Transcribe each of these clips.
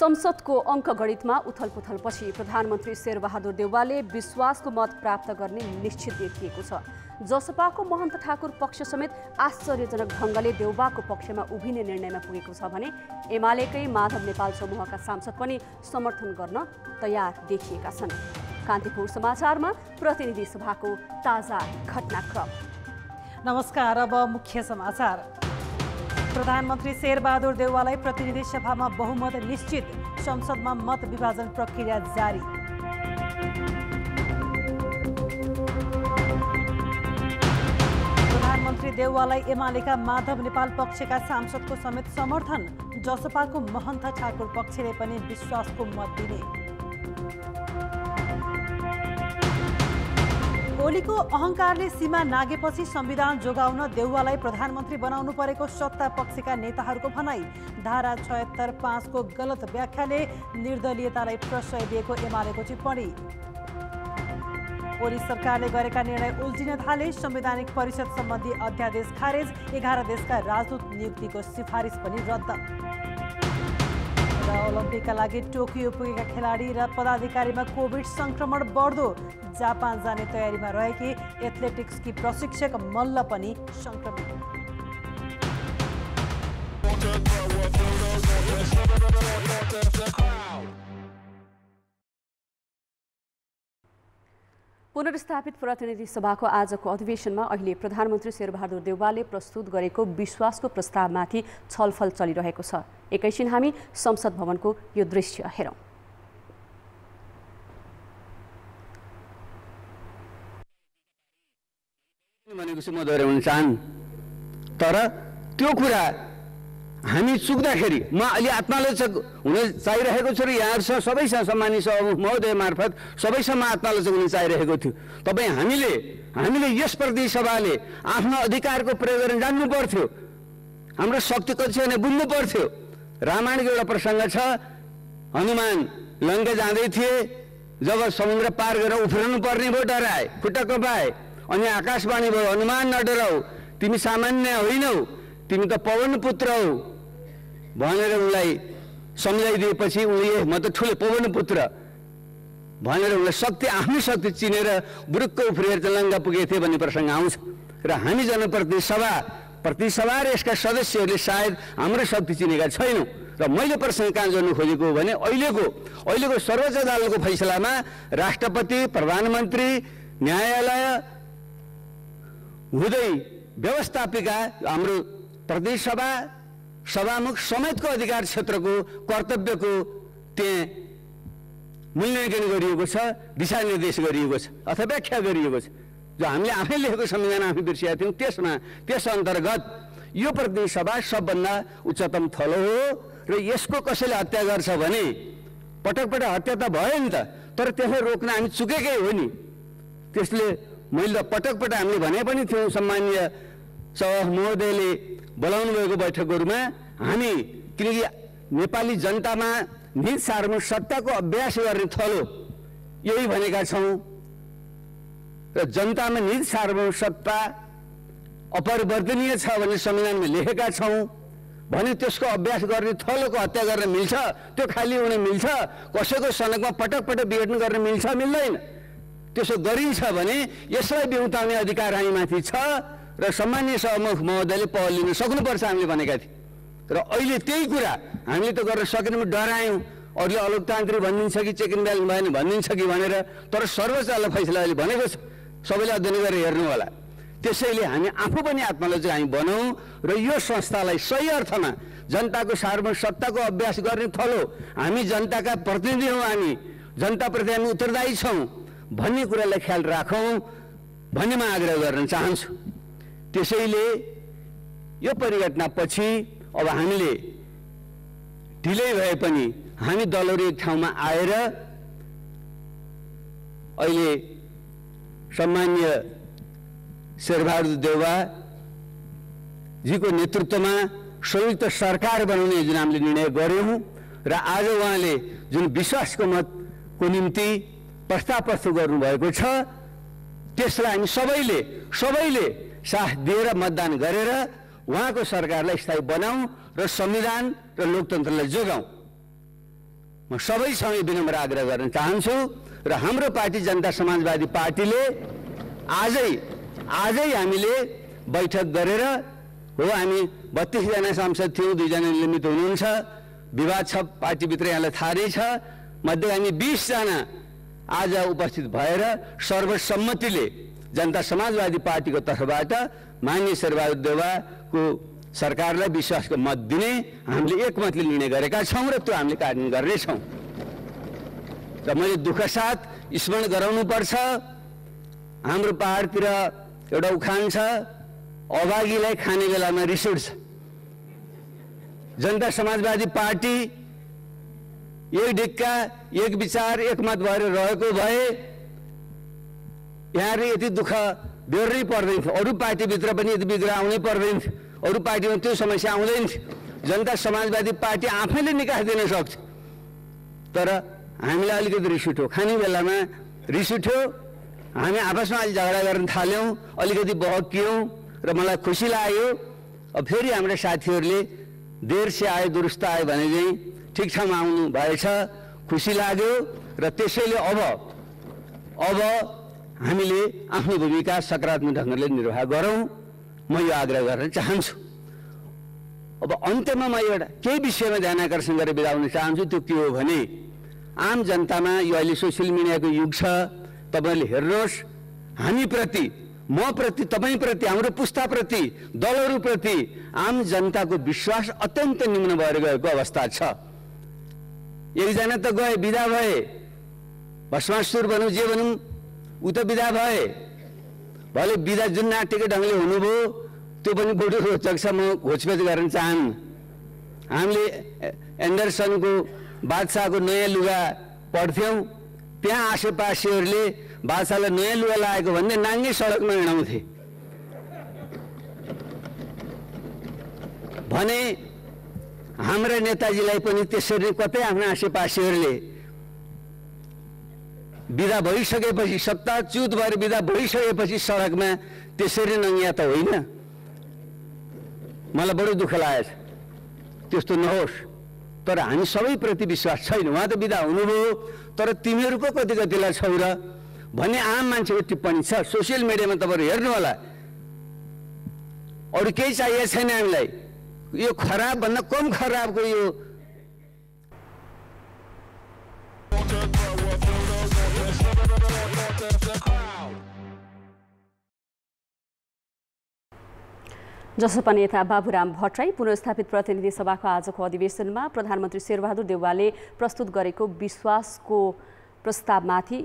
संसदको अङ्कगणितमा उथलपुथलपछि प्रधानमन्त्री शेरबहादुर देउवाले विश्वासको मत प्राप्त गर्ने निश्चित देखिएको छ। जसपाको महन्त ठाकुर पक्ष समेत आश्चर्यजनक ढङ्गले देउवाको पक्षमा उभिने निर्णयमा पुगेको छ भने एमालेकै माधव नेपाल समूहका सांसद पनि समर्थन गर्न तयार देखिएका छन्। कान्तिपुर समाचारमा प्रतिनिधि सभाको ताजा घटनाक्रम। नमस्कार, अब मुख्य समाचार। प्रधानमन्त्री शेरबहादुर देउवालाई प्रतिनिधि सभामा बहुमत निश्चित, संसदमा मत विभाजन प्रक्रिया जारी। प्रधानमन्त्री देउवालाई एमालेका माधव नेपाल पक्षका सांसदको समेत समर्थन, जसपाको महन्त ठाकुर पक्षले पनि विश्वासको मत दिने। ओलीको अहङ्कारले सीमा नागेपछि संविधान जोगाउन देउवालाई प्रधानमन्त्री बनाउनु परेको सत्ता पक्षका नेताहरूको भनाई। धारा 76(5) को गलत व्याख्याले निर्दलीयतालाई प्रश्रय दिएको एमालेको टिप्पणी। ओली सरकारले गरेका निर्णय उल्टिन थाले, संवैधानिक परिषद सम्बन्धी अध्यादेश खारेज, 11 देशका राजदूत नियुक्तिको सिफारिस पनि रद्द। र ओलम्पिकका लागि टोकियो पुगेका खेलाडी र पदाधिकारीमा कोभिड संक्रमण बढ्दो, जापान जाने तयारीमा रहेकी एथलेटिक्सकी प्रशिक्षक मल्ल पनि संक्रमित। पुनर्स्थापित प्रतिनिधि सभाको आजको अधिवेशनमा अहिले प्रधानमन्त्री शेरबहादुर देउवाले प्रस्तुत गरेको विश्वासको प्रस्तावमाथि छलफल चलिरहेको छ। एकैछिन हामी संसद भवनको यो दृश्य हेरौँ। भनेको चाहिँ म दोहोऱ्याउन चाहन्न, तर त्यो कुरा हामी चुक्दाखेरि म अलि आत्मालोचक हुन चाहिरहेको छु र यहाँहरूसँग सबैसँग सम्मानित महोदय मार्फत सबैसँग आत्मालोचक हुन चाहिरहेको थियो। तपाईँ हामीले यस प्रतिनिधि सभाले आफ्नो अधिकारको प्रयोग गर्न जान्नु पर्थ्यो, हाम्रो शक्ति कति छ भने बुझ्नु पर्थ्यो। रामायणको एउटा प्रसङ्ग छ, हनुमान लङ्का जाँदै थिए, जब समुद्र पार गरेर उफ्रनु पर्ने भयो, डराए, खुट्टा कपाए, अनि आकाशवाणी भयो, हनुमान नडराऊ, तिमी सामान्य होइनौ, तिमी त पवन पुत्र हौ भनेर उनलाई सम्झाइदिएपछि उनले म त ठुलो पवन पुत्र भनेर उनलाई शक्ति, आफ्नो शक्ति चिनेर बुरुक्क उफ्रिएर लङ्का पुगेको थिए भन्ने प्रसङ्ग आउँछ। र हामी जनप्रतिनिधि सभा र यसका सदस्यहरूले सायद हाम्रो शक्ति चिनेका छैनौँ। र मैले प्रसङ्ग कहाँ जोड्नु खोजेको हो भने अहिलेको सर्वोच्च अदालतको फैसलामा राष्ट्रपति, प्रधानमन्त्री, न्यायालय हुँदै व्यवस्थापिका हाम्रो प्रतिनिधि सभा, सभामुख समेतको अधिकार क्षेत्रको कर्तव्यको त्यहाँ मूल्याङ्कन गरिएको छ, दिशानिर्देश गरिएको छ अथवा व्याख्या गरिएको छ। जो हामीले आफै लेखेको संविधान आफै बिर्सिएका थियौँ, त्यस अन्तर्गत यो प्रतिनिधि सभा सबभन्दा उच्चतम थलो हो र यसको कसैले हत्या गर्छ भने पटक हत्या त भयो नि त, तर त्यसलाई रोक्न हामी चुकेकै हो नि। त्यसले मैले पटक हामीले भने पनि थियौँ, सम्मानीय सभा महोदयले बोलाउनु भएको बैठकहरूमा हामी, किनकि नेपाली जनतामा निज सार्वभौम सत्ताको अभ्यास गर्ने थलो यही भनेका छौँ र जनतामा निज सार्वभौम सत्ता अपरिवर्तनीय छ भन्ने संविधानमा लेखेका छौँ भने त्यसको अभ्यास गर्ने थलोको हत्या गर्न मिल्छ, त्यो खाली हुन मिल्छ, कसैको सनकमा पटक विघटन गर्न मिल्छ मिल्दैन। त्यसो गरिन्छ भने यसलाई बिउताउने अधिकार हामीमाथि छ र सम्मानीय सभामुख महोदयले पहल लिन सक्नुपर्छ हामीले भनेका थियौँ। र अहिले त्यही कुरा हामीले त गर्न सकेनौँ, डरायौँ, अरूले अलोकतान्त्रिक भनिदिन्छ कि चेक एन्ड ब्यालेन्स भएन भनिदिन्छ कि भनेर, तर सर्वोच्च अदालत फैसलाले भनेको छ, सबैले अध्ययन गरेर हेर्नु होला। त्यसैले हामी आफू पनि आत्मालोचक हामी बनाऊँ र यो संस्थालाई सही अर्थमा जनताको सार्वभौम सत्ताको अभ्यास गर्ने थलो, हामी जनताका प्रतिनिधि हौँ, हामी जनताप्रति हामी उत्तरदायी छौँ भन्ने कुरालाई ख्याल राखौँ भन्ने म आग्रह गर्न चाहन्छु। त्यसैले यो परिघटनापछि अब हामीले ढिलै भए पनि हामी दलहरू एक ठाउँमा आएर अहिले सम्मान्य शेरबहादुर देउवाजीको नेतृत्वमा संयुक्त सरकार बनाउने जुन हामीले निर्णय गऱ्यौँ र आज उहाँले जुन विश्वासको मतको निम्ति प्रस्ताव प्रस्तुत गर्नुभएको छ, त्यसलाई हामी सबैले साथ दिएर मतदान गरेर उहाँको सरकारलाई स्थायी बनाऊँ र संविधान र लोकतन्त्रलाई जोगाऊँ। म सबैसँग विनम्र आग्रह गर्न चाहन्छु र हाम्रो पार्टी जनता समाजवादी पार्टीले आजै हामीले बैठक गरेर हो हामी 32 जना सांसद थियौँ 2 जना निलम्बित हुनुहुन्छ विवाद छ पार्टीभित्र यहाँलाई थाहा नै छ मध्ये हामी 20 जना आज उपस्थित भएर सर्वसम्मतिले जनता समाजवादी पार्टीको तर्फबाट माननीय शेरबहादुर देउवाको सरकारलाई विश्वासको मत दिने हामीले एकमतले निर्णय गरेका छौँ र त्यो हामीले कार्यान्वयन गर्नेछौँ र मैले दुःख साथ स्मरण गराउनुपर्छ हाम्रो पहाडतिर एउटा उखान छ अभागीलाई खाने बेलामा रिस उठ्छ जनता समाजवादी पार्टी एक ढिक्का एक विचार एक मत भएर रहेको भए यहाँले यति दुःख बेहोर्नै पर्दैन थियो अरू पार्टीभित्र पनि यति विग्रह आउनै पर्दैन थियो अरू पार्टीमा त्यो समस्या आउँदैन थियो जनता समाजवादी पार्टी आफैले निकास दिन सक्छ तर हामीलाई अलिकति रिस उठ्यो खाने बेलामा रिस उठ्यो हामी आपसमा अलि झगडा गर्न थाल्यौँ अलिकति बहकियौँ र मलाई खुसी लाग्यो अब फेरि हाम्रा साथीहरूले देर से आयो दुरुस्त आयो भने चाहिँ ठिक ठाउँमा आउनु भएछ खुसी लाग्यो र त्यसैले अब हामीले आफ्नो भूमिका सकारात्मक ढङ्गले निर्वाह गरौँ म यो आग्रह गर्न चाहन्छु अब अन्त्यमा म एउटा केही विषयमा ध्यान आकर्षण गरेर बिदा हुन चाहन्छु त्यो के हो भने आम जनतामा यो अहिले सोसियल मिडियाको युग छ तपाईँले हेर्नुहोस् हामीप्रति म प्रति तपाईँप्रति हाम्रो पुस्ताप्रति दलहरूप्रति आम जनताको विश्वास अत्यन्त निम्न भएर गएको अवस्था छ एकजना त गए बिदा भए भस्मासुर भनौँ जे भनौँ ऊ त बिदा भए भले बिदा जुन नाट्यको ढङ्गले हुनुभयो त्यो पनि बढी रोचक छ म घोचपेच गर्न चाहन्न हामीले एन्डरसनको बादशाहको नयाँ लुगा पढ्थ्यौँ त्यहाँ आसेपासेहरूले बादशाहलाई नयाँ लुगा लगाएको भन्ने नाङ्गै सडकमा हिँडाउँथे भने हाम्रा नेताजीलाई पनि त्यसरी कतै आफ्ना आसेपासेहरूले बिदा भइसकेपछि सत्ताच्युत भएर बिदा भइसकेपछि सडकमा त्यसरी नङ्गिया त होइन मलाई बडो दुःख लागेछ त्यस्तो नहोस् तर हामी सबैप्रति विश्वास छैन उहाँ त बिदा हुनुभयो तर तिमीहरू पो कति कतिलाई छौ र भन्ने आम मान्छेको टिप्पणी छ सोसियल मिडियामा तपाईँहरू हेर्नु होला अरू केही चाहिएको छैन हामीलाई यो खराब भन्दा कम खराबको यो जसपा नेता बाबुराम भट्टराई पुनर्स्थापित प्रतिनिधि सभाको आजको अधिवेशनमा प्रधानमन्त्री शेरबहादुर देउवाले प्रस्तुत गरेको विश्वासको प्रस्तावमाथि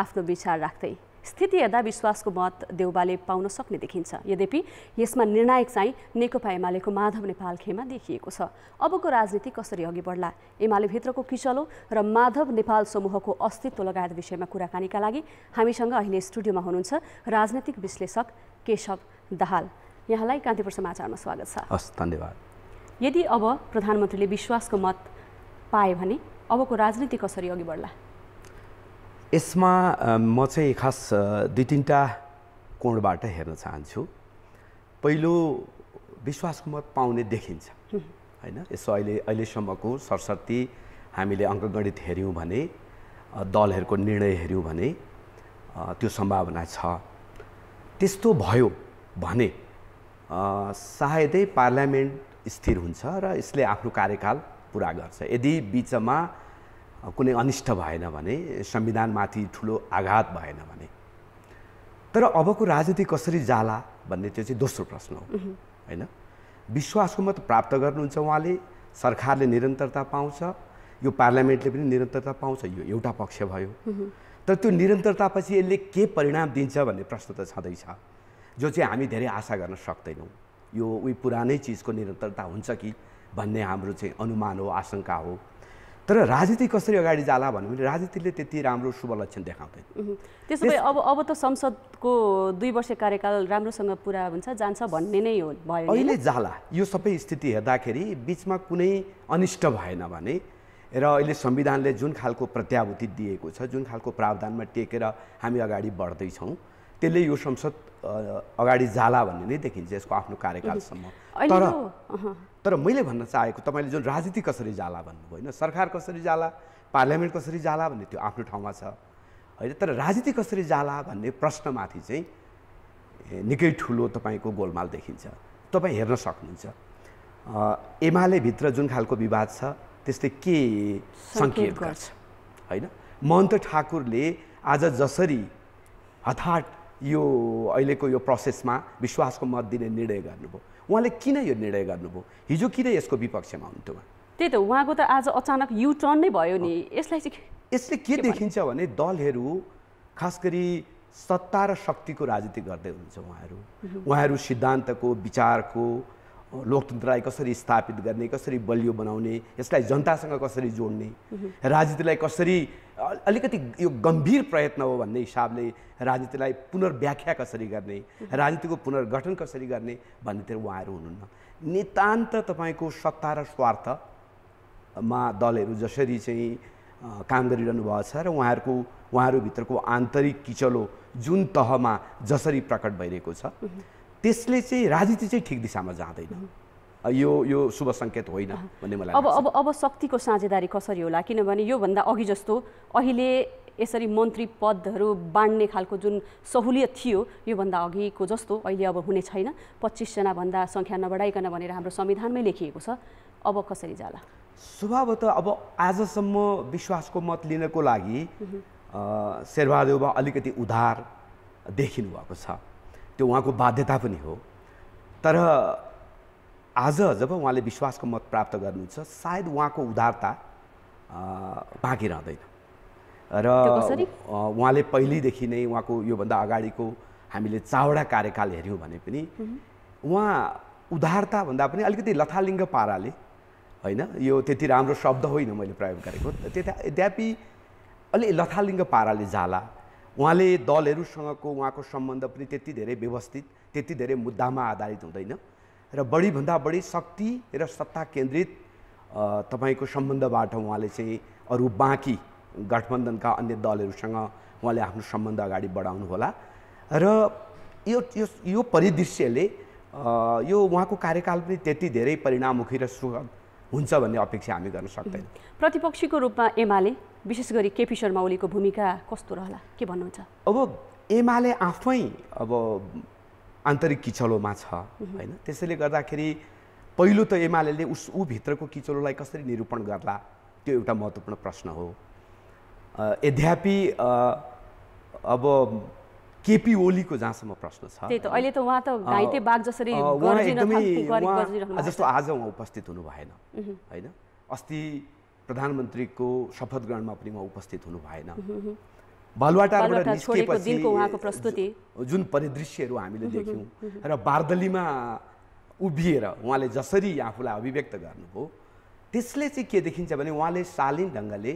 आफ्नो विचार राख्दै स्थिति हेर्दा विश्वासको मत देउवाले पाउन सक्ने देखिन्छ यद्यपि यसमा निर्णायक चाहिँ नेकपा एमालेको माधव नेपाल खेमा देखिएको छ अबको राजनीति कसरी अघि बढ्ला एमाले भित्रको किचलो र माधव नेपाल समूहको अस्तित्व लगायत विषयमा कुराकानीका लागि हामीसँग अहिले स्टुडियोमा हुनुहुन्छ राजनीतिक विश्लेषक केशव दाहाल यहाँलाई कान्तिपुर समाचारमा स्वागत छ हस् धन्यवाद यदि अब प्रधानमन्त्रीले विश्वासको मत पाए भने अबको राजनीति कसरी अघि बढ्ला यसमा म चाहिँ खास दुई तीनटा कोणबाट हेर्न चाहन्छु पहिलो विश्वासको मत पाउने देखिन्छ हैन यसो अहिलेसम्मको सरसर्ती हामीले अङ्कगणित हेर्यौँ भने दलहरूको निर्णय हेर्यौँ भने त्यो सम्भावना छ त्यस्तो भयो भने सायदै पार्लियामेन्ट स्थिर हुन्छ र यसले आफ्नो कार्यकाल पुरा गर्छ यदि बीचमा कुनै अनिष्ट भएन भने संविधानमाथि ठुलो आघात भएन भने तर अबको राजनीति कसरी जाला भन्ने त्यो चाहिँ दोस्रो प्रश्न हो हैन विश्वासको मत प्राप्त गर्नुहुन्छ उहाँले सरकारले निरन्तरता पाउँछ यो पार्लियामेन्टले पनि निरन्तरता पाउँछ यो एउटा पक्ष भयो तर त्यो निरन्तरतापछि यसले के परिणाम दिन्छ भन्ने प्रश्न त छँदैछ जो चाहिँ हामी धेरै आशा गर्न सक्दैनौँ यो उही पुरानै चिजको निरन्तरता हुन्छ कि भन्ने हाम्रो चाहिँ अनुमान हो आशंका हो तर राजनीति कसरी अगाडि जाला भन्यो भने राजनीतिले त्यति राम्रो शुभ लक्षण देखाउँदैन त्यसो भए अब त संसदको 2 वर्ष कार्यकाल राम्रोसँग पुरा हुन्छ जान्छ भन्ने नै हो भयो अहिले जाला यो सबै स्थिति हेर्दाखेरि बीचमा कुनै अनिष्ट भएन भने र अहिले संविधानले जुन खालको प्रत्याभूति दिएको छ जुन खालको प्रावधानमा टेकेर हामी अगाडि बढ्दैछौँ त्यसले यो संसद अगाडि जाला भन्ने नै देखिन्छ यसको आफ्नो कार्यकालसम्म तर मैले भन्न चाहेको तपाईले जुन राजनीति कसरी जाला भन्नुभयो हैन सरकार कसरी जाला पार्लियामेन्ट कसरी जाला भन्ने त्यो आफ्नो ठाउँमा छ होइन, तर राजनीति कसरी जाला भन्ने प्रश्नमाथि चाहिँ निकै ठुलो तपाईँको गोलमाल देखिन्छ। तपाईँ हेर्न सक्नुहुन्छ एमाले भित्र जुन खालको विवाद छ त्यसले के सङ्केत गर्छ होइन। महन्त ठाकुरले आज जसरी हठात यो अहिलेको यो प्रोसेसमा विश्वासको मत दिने निर्णय गर्नुभयो, उहाँले किन यो निर्णय गर्नुभयो? हिजो किन यसको विपक्षमा हुन्थ्यो? त्यही त उहाँको त आज अचानक युटर्न नै भयो नि। यसले के देखिन्छ भने दलहरू खास गरी सत्ता र शक्तिको राजनीति गर्दै हुनुहुन्छ। उहाँहरू सिद्धान्तको, विचारको, लोकतन्त्रलाई कसरी स्थापित गर्ने, कसरी बलियो बनाउने, यसलाई जनतासँग कसरी जोड्ने, राजनीतिलाई कसरी अलिकति यो गम्भीर प्रयत्न हो भन्ने हिसाबले राजनीतिलाई पुनर्व्याख्या कसरी गर्ने, राजनीतिको पुनर्गठन कसरी गर्ने भन्नेतिर उहाँहरू हुनुहुन्न। नितान्त तपाईँको सत्ता र स्वार्थमा दलहरू जसरी चाहिँ काम गरिरहनु भएको छ र उहाँहरूभित्रको आन्तरिक किचलो जुन तहमा जसरी प्रकट भइरहेको छ त्यसले चाहिँ राजनीति चाहिँ ठिक दिशामा जाँदैन। यो शुभ सङ्केत होइन भन्ने मलाई लाग्छ। अब शक्तिको साझेदारी कसरी होला? किनभने योभन्दा अघि जस्तो अहिले यसरी मन्त्री पदहरू बाँड्ने खालको जुन सहुलियत थियो योभन्दा अघिको जस्तो अहिले अब हुने छैन। 25 जनाभन्दा सङ्ख्या नबढाइकन भनेर हाम्रो संविधानमै लेखिएको छ। अब कसरी जाला? स्वभावतः अब आजसम्म विश्वासको मत लिनको लागि शेरबहादुर अलिकति उदार देखिनु भएको छ, त्यो उहाँको बाध्यता पनि हो। तर आज जब उहाँले विश्वासको मत प्राप्त गर्नुहुन्छ सायद उहाँको उदारता बाँकी रहँदैन र उहाँले पहिल्यैदेखि नै उहाँको योभन्दा अगाडिको हामीले चावडा कार्यकाल हेऱ्यौँ भने पनि उहाँ उदारता भन्दा पनि अलिकति लथालिङ्ग पाराले होइन, यो त्यति राम्रो शब्द होइन मैले प्रयोग गरेको, यद्यपि अलि लथालिङ्ग पाराले जाला। उहाँले दलहरूसँगको उहाँको सम्बन्ध पनि त्यति धेरै व्यवस्थित, त्यति धेरै मुद्दामा आधारित हुँदैन र बढीभन्दा बढी शक्ति र सत्ता केन्द्रित तपाईँको सम्बन्धबाट उहाँले चाहिँ अरू बाँकी गठबन्धनका अन्य दलहरूसँग उहाँले आफ्नो सम्बन्ध अगाडि बढाउनु होला र यो परिदृश्यले यो उहाँको कार्यकाल पनि त्यति धेरै परिणाममुखी र सुखद हुन्छ भन्ने अपेक्षा हामी गर्न सक्दैनौँ। प्रतिपक्षीको रूपमा एमाले विशेष गरी केपी शर्मा ओलीको भूमिका कस्तो रहला, के भन्नुहुन्छ? अब एमाले आफै अब आन्तरिक किचलोमा छ होइन, त्यसैले गर्दाखेरि पहिलो त एमाले ऊ भित्रको किचलोलाई कसरी निरूपण गर्ला त्यो एउटा महत्त्वपूर्ण प्रश्न हो। यद्यपि अब केपी ओलीको जहाँसम्म प्रश्न छ, त्यही त अहिले त उहाँ त घाइते बाघ जसरी जस्तो आज उहाँ उपस्थित हुनु भएन होइन। अस्ति प्रधानमन्त्रीको शपथ ग्रहणमा पनि उहाँ उपस्थित हुनु भएन। बालुवाटारबाट निस्किएपछि जुन परिदृश्यहरू हामीले देख्यौँ र बार्दलीमा उभिएर उहाँले जसरी आफूलाई अभिव्यक्त गर्नुभयो त्यसले चाहिँ के देखिन्छ भने उहाँले शालीन ढङ्गले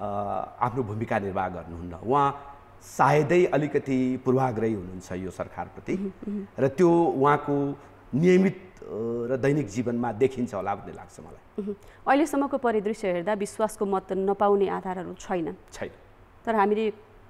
आफ्नो भूमिका निर्वाह गर्नुहुन्न। उहाँ सायदै अलिकति पूर्वाग्रही हुनुहुन्छ यो सरकारप्रति र त्यो उहाँको नियमित र दैनिक जीवनमा देखिन्छ होला भन्ने लाग्छ मलाई। अहिलेसम्मको परिदृश्य हेर्दा विश्वासको मत नपाउने आधारहरू छैन। तर हामीले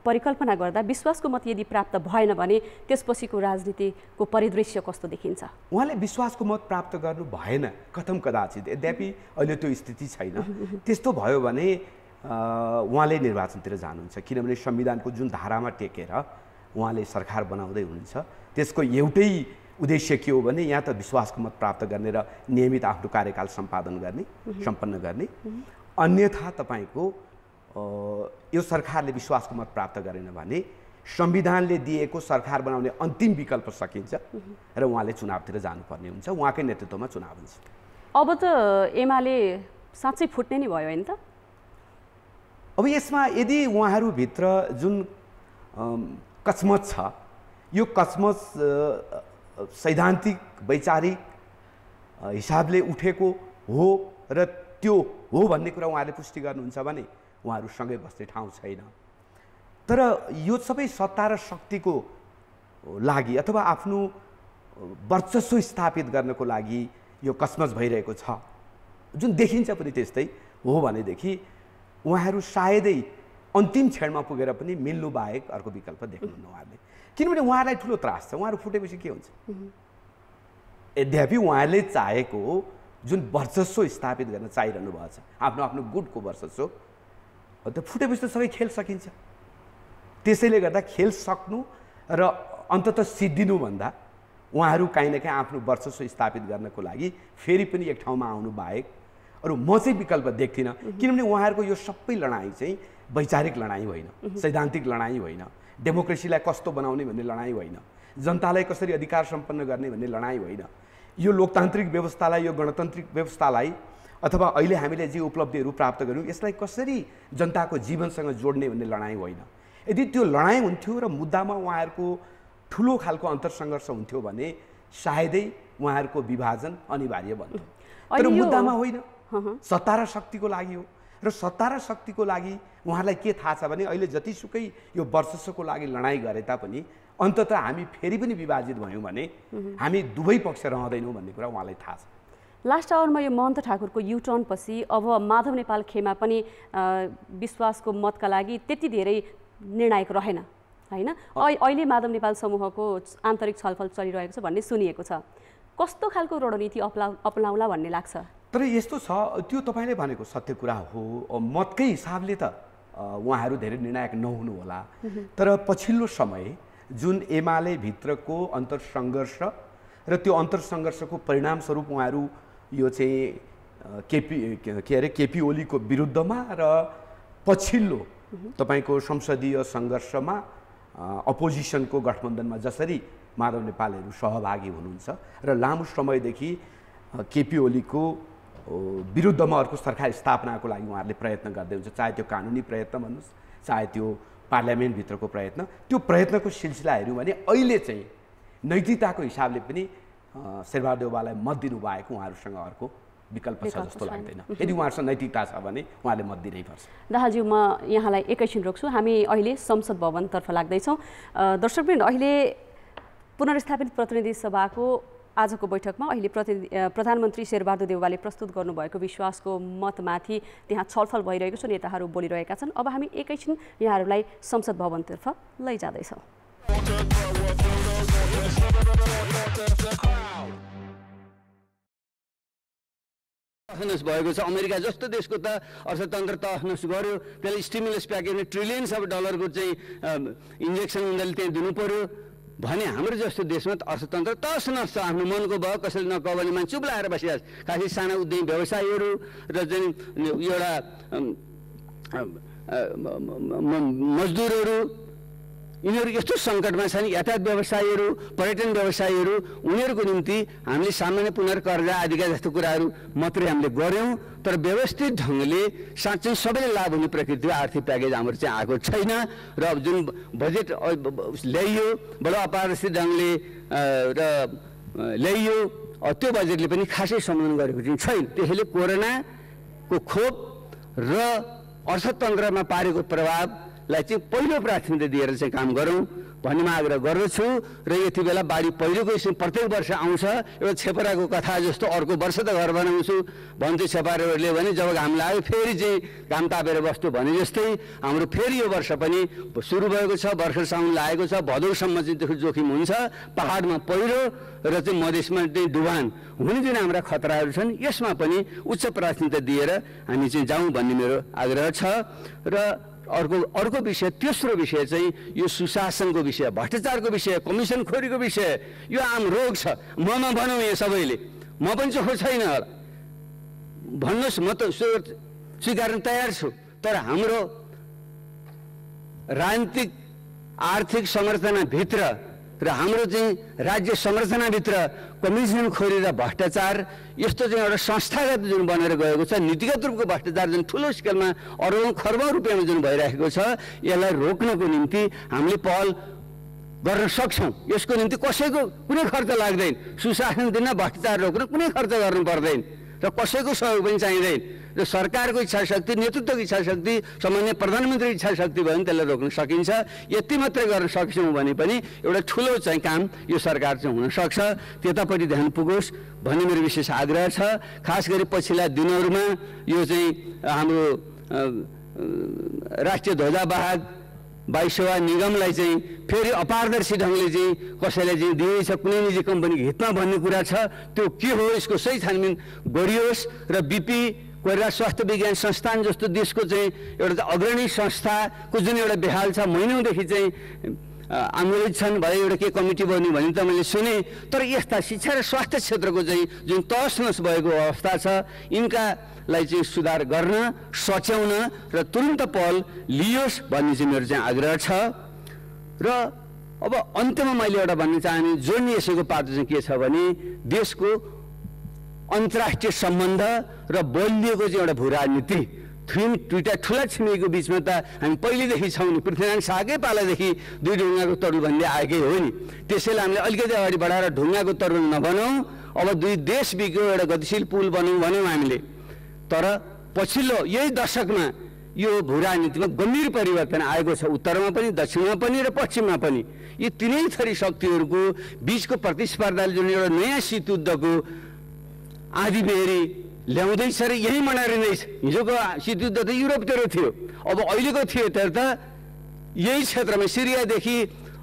परिकल्पना गर्दा विश्वासको मत यदि प्राप्त भएन भने त्यसपछिको राजनीतिको परिदृश्य कस्तो देखिन्छ? उहाँले विश्वासको मत प्राप्त गर्नु भएन कथम कदाचित, यद्यपि अहिले त्यो स्थिति छैन। त्यस्तो भयो भने उहाँले निर्वाचनतिर जानुहुन्छ, किनभने संविधानको जुन धारामा टेकेर उहाँले सरकार बनाउँदै हुनुहुन्छ त्यसको एउटै उद्देश्य के हो भने यहाँ त विश्वासको मत प्राप्त गर्ने र नियमित आफ्नो कार्यकाल सम्पन्न गर्ने। अन्यथा तपाईँको यो सरकारले विश्वासको मत प्राप्त गरेन भने संविधानले दिएको सरकार बनाउने अन्तिम विकल्प सकिन्छ र उहाँले चुनावतिर जानुपर्ने हुन्छ, उहाँकै नेतृत्वमा चुनाव हुन्छ। अब त एमाले साँच्चै फुट्ने नै भयो होइन त? अब यसमा यदि उहाँहरूभित्र जुन कचमच छ यो कचमच सैद्धान्तिक वैचारिक हिसाबले उठेको हो र त्यो हो भन्ने कुरा उहाँले पुष्टि गर्नुहुन्छ भने उहाँहरूसँगै बस्ने ठाउँ छैन। तर यो सबै सत्ता र शक्तिको लागि अथवा आफ्नो वर्चस्व स्थापित गर्नको लागि यो कचमच भइरहेको छ जुन देखिन्छ पनि त्यस्तै हो भनेदेखि उहाँहरू सायदै अन्तिम क्षणमा पुगेर पनि मिल्नु बाहेक अर्को विकल्प देख्नुहुन्न उहाँहरूले, किनभने उहाँहरूलाई ठुलो त्रास छ। उहाँहरू फुटेपछि के हुन्छ? यद्यपि उहाँहरूले चाहेको जुन वर्चस्व स्थापित गर्न चाहिरहनु भएको छ, आफ्नो आफ्नो गुटको वर्चस्व त्यो फुटेपछि त सबै खेल सकिन्छ। त्यसैले गर्दा खेल सक्नु र अन्ततः सिद्धिनुभन्दा उहाँहरू काहीँ न काहीँ आफ्नो वर्चस्व स्थापित गर्नको लागि फेरि पनि एक ठाउँमा आउनु बाहेक अरू म चाहिँ विकल्प देख्दिनँ। किनभने उहाँहरूको यो सबै लडाइँ चाहिँ वैचारिक लडाइँ होइन, सैद्धान्तिक लडाइँ होइन, डेमोक्रेसीलाई कस्तो बनाउने भन्ने लडाइँ होइन, जनतालाई कसरी अधिकार सम्पन्न गर्ने भन्ने लडाइँ होइन, यो लोकतान्त्रिक व्यवस्थालाई, यो गणतान्त्रिक व्यवस्थालाई अथवा अहिले हामीले जे उपलब्धिहरू प्राप्त गर्यौँ यसलाई कसरी जनताको जीवनसँग जोड्ने भन्ने लडाइँ होइन। यदि त्यो लडाइँ हुन्थ्यो र मुद्दामा उहाँहरूको ठुलो खालको अन्तरसङ्घर्ष हुन्थ्यो भने सायदै उहाँहरूको विभाजन अनिवार्य बन्थ्यो। तर मुद्दामा होइन, सत्ता र शक्तिको लागि हो। र सत्ता र शक्तिको लागि उहाँहरूलाई के थाहा छ भने अहिले जतिसुकै यो वर्चस्वको लागि लडाइँ गरे तापनि अन्ततः हामी फेरि पनि विभाजित भयौँ भने हामी दुवै पक्ष रहँदैनौँ भन्ने कुरा उहाँलाई थाहा छ। लास्ट आवरमा यो महन्त ठाकुरको युटर्न पछि अब माधव नेपाल खेमा पनि विश्वासको मतका लागि त्यति धेरै निर्णायक रहेन होइन। अहिले माधव नेपाल समूहको आन्तरिक छलफल चलिरहेको छ भन्ने सुनिएको छ। कस्तो खालको रणनीति अपनाउला भन्ने लाग्छ? तर यस्तो छ, त्यो तपाईँले भनेको सत्य कुरा हो। मतकै हिसाबले त उहाँहरू धेरै निर्णायक नहुनु होला, तर पछिल्लो समय जुन एमाले भित्रको अन्तरसङ्घर्ष र त्यो अन्तरसङ्घर्षको परिणामस्वरूप उहाँहरू यो चाहिँ केपी ओलीको विरुद्धमा र पछिल्लो तपाईँको संसदीय सङ्घर्षमा अपोजिसनको गठबन्धनमा जसरी माधव नेपालहरू सहभागी हुनुहुन्छ र लामो समयदेखि केपी ओलीको विरुद्धमा अर्को सरकार स्थापनाको लागि उहाँहरूले प्रयत्न गर्दै हुन्छ, चाहे त्यो कानुनी प्रयत्न भन्नुहोस् चाहे त्यो पार्लियामेन्टभित्रको प्रयत्न, त्यो प्रयत्नको सिलसिला हेऱ्यौँ भने अहिले चाहिँ नैतिकताको हिसाबले पनि शेरबहादुर देउवालाई मत दिनु बाहेक उहाँहरूसँग अर्को विकल्प छ जस्तो लाग्दैन। यदि उहाँहरूसँग नैतिकता छ भने उहाँले मत दिनै पर्छ। दाहालज्यू, म यहाँलाई एकैछिन रोक्छु। हामी अहिले संसद भवनतर्फ लाग्दैछौँ। दर्शकवृन्द, अहिले पुनर्स्थापित प्रतिनिधि सभाको आजको बैठकमा अहिले प्रधानमन्त्री शेरबहादुर देउवाले प्रस्तुत गर्नुभएको विश्वासको मतमाथि त्यहाँ छलफल भइरहेको छ, नेताहरू बोलिरहेका छन्। अब हामी एकैछिन यहाँहरूलाई संसद भवनतर्फ लैजाँदैछौँ। भएको छ। अमेरिका जस्तो देशको त अर्थतन्त्र तहस गर्यो, त्यसले स्टिमुलस प्याकेजमा ट्रिलियन्स अफ डलरको चाहिँ इन्जेक्सन उनीहरूले त्यहाँ दिनु पर्यो भने हाम्रो जस्तो देशमा त अर्थतन्त्र तहस नस छ। आफ्नो मनको भयो कसैले नकह भने मान्छे चुप लाएर बसिरहेको छ। खासै साना उद्यमी व्यवसायीहरू र चाहिँ एउटा मजदुरहरू यिनीहरू यस्तो सङ्कटमा छन्। यातायात व्यवसायीहरू, पर्यटन व्यवसायीहरू, उनीहरूको निम्ति हामीले सामान्य पुनर्कर्जा आदिका जस्तो कुराहरू मात्रै हामीले गऱ्यौँ, तर व्यवस्थित ढङ्गले साँच्चै सबैले लाभ हुने प्रकृतिको आर्थिक प्याकेज हाम्रो चाहिँ आएको छैन। र जुन बजेट ल्याइयो बडो अपारदर्शी ढङ्गले र ल्याइयो, त्यो बजेटले पनि खासै सम्बोधन गरेको चाहिँ छैन। त्यसैले कोरोनाको खोप र अर्थतन्त्रमा पारेको प्रभावलाई चाहिँ पहिलो प्राथमिकता दिएर चाहिँ काम गरौँ भन्ने म आग्रह गर्दछु। र यति बेला बाढी पहिरोको स्थिति प्रत्येक वर्ष आउँछ। एउटा छेपराको कथा जस्तो अर्को वर्ष त घर बनाउँछु भन्थे छेपारेहरूले भने जब घाम लाग्यो फेरि चाहिँ घाम तापेर बस्नु भने जस्तै हाम्रो फेरि यो वर्ष पनि सुरु भएको छ। वर्षा साउन लागेको छ, भदौसम्म चाहिँ त्यो जोखिम हुन्छ। पहाडमा पहिरो र चाहिँ मधेसमा चाहिँ डुबान हुने जुन हाम्रा खतराहरू छन् यसमा पनि उच्च प्राथमिकता दिएर हामी चाहिँ जाउँ भन्ने मेरो आग्रह छ। र अर्को विषय, तेस्रो विषय चाहिँ यो सुशासनको विषय, भ्रष्टाचारको विषय, कमिसन खोरीको विषय, यो आम रोग छ। ममा भनौँ यहाँ सबैले, म पनि चोखो छैन होला भन्नुहोस्, म त स्वीकार्न तयार छु। तर हाम्रो राजनीतिक आर्थिक संरचनाभित्र र हाम्रो चाहिँ राज्य संरचनाभित्र कमिसन खोरी र भ्रष्टाचार यस्तो चाहिँ एउटा संस्थागत जुन बनेर गएको छ, नीतिगत रूपको भ्रष्टाचार जुन ठुलो स्केलमा अरबौँ खरबौँ रुपियाँमा जुन भइरहेको छ, यसलाई रोक्नको निम्ति हामीले पहल गर्न सक्छौँ। यसको निम्ति कसैको कुनै खर्च लाग्दैन। सुशासन दिन भ्रष्टाचार रोक्न कुनै खर्च गर्नु पर्दैन र कसैको सहयोग पनि चाहिँदैन। र सरकारको इच्छा शक्ति, नेतृत्वको इच्छा शक्ति, सामान्य प्रधानमन्त्री इच्छा शक्ति भयो भने त्यसलाई रोक्न सकिन्छ। यति मात्रै गर्न सक्छौँ भने पनि एउटा ठुलो चाहिँ काम यो सरकार चाहिँ हुनसक्छ। त्यतापट्टि ध्यान पुगोस् भन्ने मेरो विशेष आग्रह छ। खास गरी पछिल्ला दिनहरूमा यो चाहिँ हाम्रो राष्ट्रिय ध्वजावाहक वायु सेवा निगमलाई चाहिँ फेरि अपारदर्शी ढङ्गले चाहिँ कसैलाई चाहिँ दिइन्छ, कुनै निजी कम्पनीको हितमा भन्ने कुरा छ। त्यो के हो, यसको सही छानबिन गरियोस् र बिपी कोइरा स्वास्थ्य विज्ञान संस्थान जस्तो देशको चाहिँ एउटा अग्रणी संस्थाको जुन एउटा बेहाल छ, महिनौदेखि चाहिँ आन्दोलित छन्, भए एउटा के कमिटी बन्यो भने त मैले सुने। तर यस्ता शिक्षा र स्वास्थ्य क्षेत्रको चाहिँ जुन तहस भएको अवस्था छ, यिनकालाई चाहिँ सुधार गर्न, सच्याउन र तुरन्त पहल लियोस् भन्ने चाहिँ मेरो चाहिँ आग्रह छ। र अब अन्त्यमा मैले एउटा भन्न चाहने जोड्ने यसैको पाटो चाहिँ के छ भने देशको अन्तर्राष्ट्रिय सम्बन्ध र बलिएको चाहिँ एउटा भू राजनीति। दुईटा ठुला छिमेकीको बिचमा त हामी पहिलेदेखि छौँ नि, पृथ्वीनारायण शाहकै पालादेखि दुई ढुङ्गाको तरुल भन्ने आएकै हो नि। त्यसैले हामीले अलिकति अगाडि बढाएर ढुङ्गाको तरुल नबनाउँ, अब दुई देश बिचको एउटा गतिशील पुल बनाउँ भन्यौँ हामीले। तर पछिल्लो यही दशकमा यो भू राजनीतिमा गम्भीर परिवर्तन आएको छ, उत्तरमा पनि, दक्षिणमा पनि र पश्चिममा पनि। यी तिनै थरी शक्तिहरूको बिचको प्रतिस्पर्धाले जुन एउटा नयाँ शीतयुद्धको आधी बेरी ल्याउँदैछ र यही मनाइँदैछ। हिजोको शीतयुद्ध त युरोपतिर थियो, अब अहिलेको थिएटर त यही क्षेत्रमा सिरियादेखि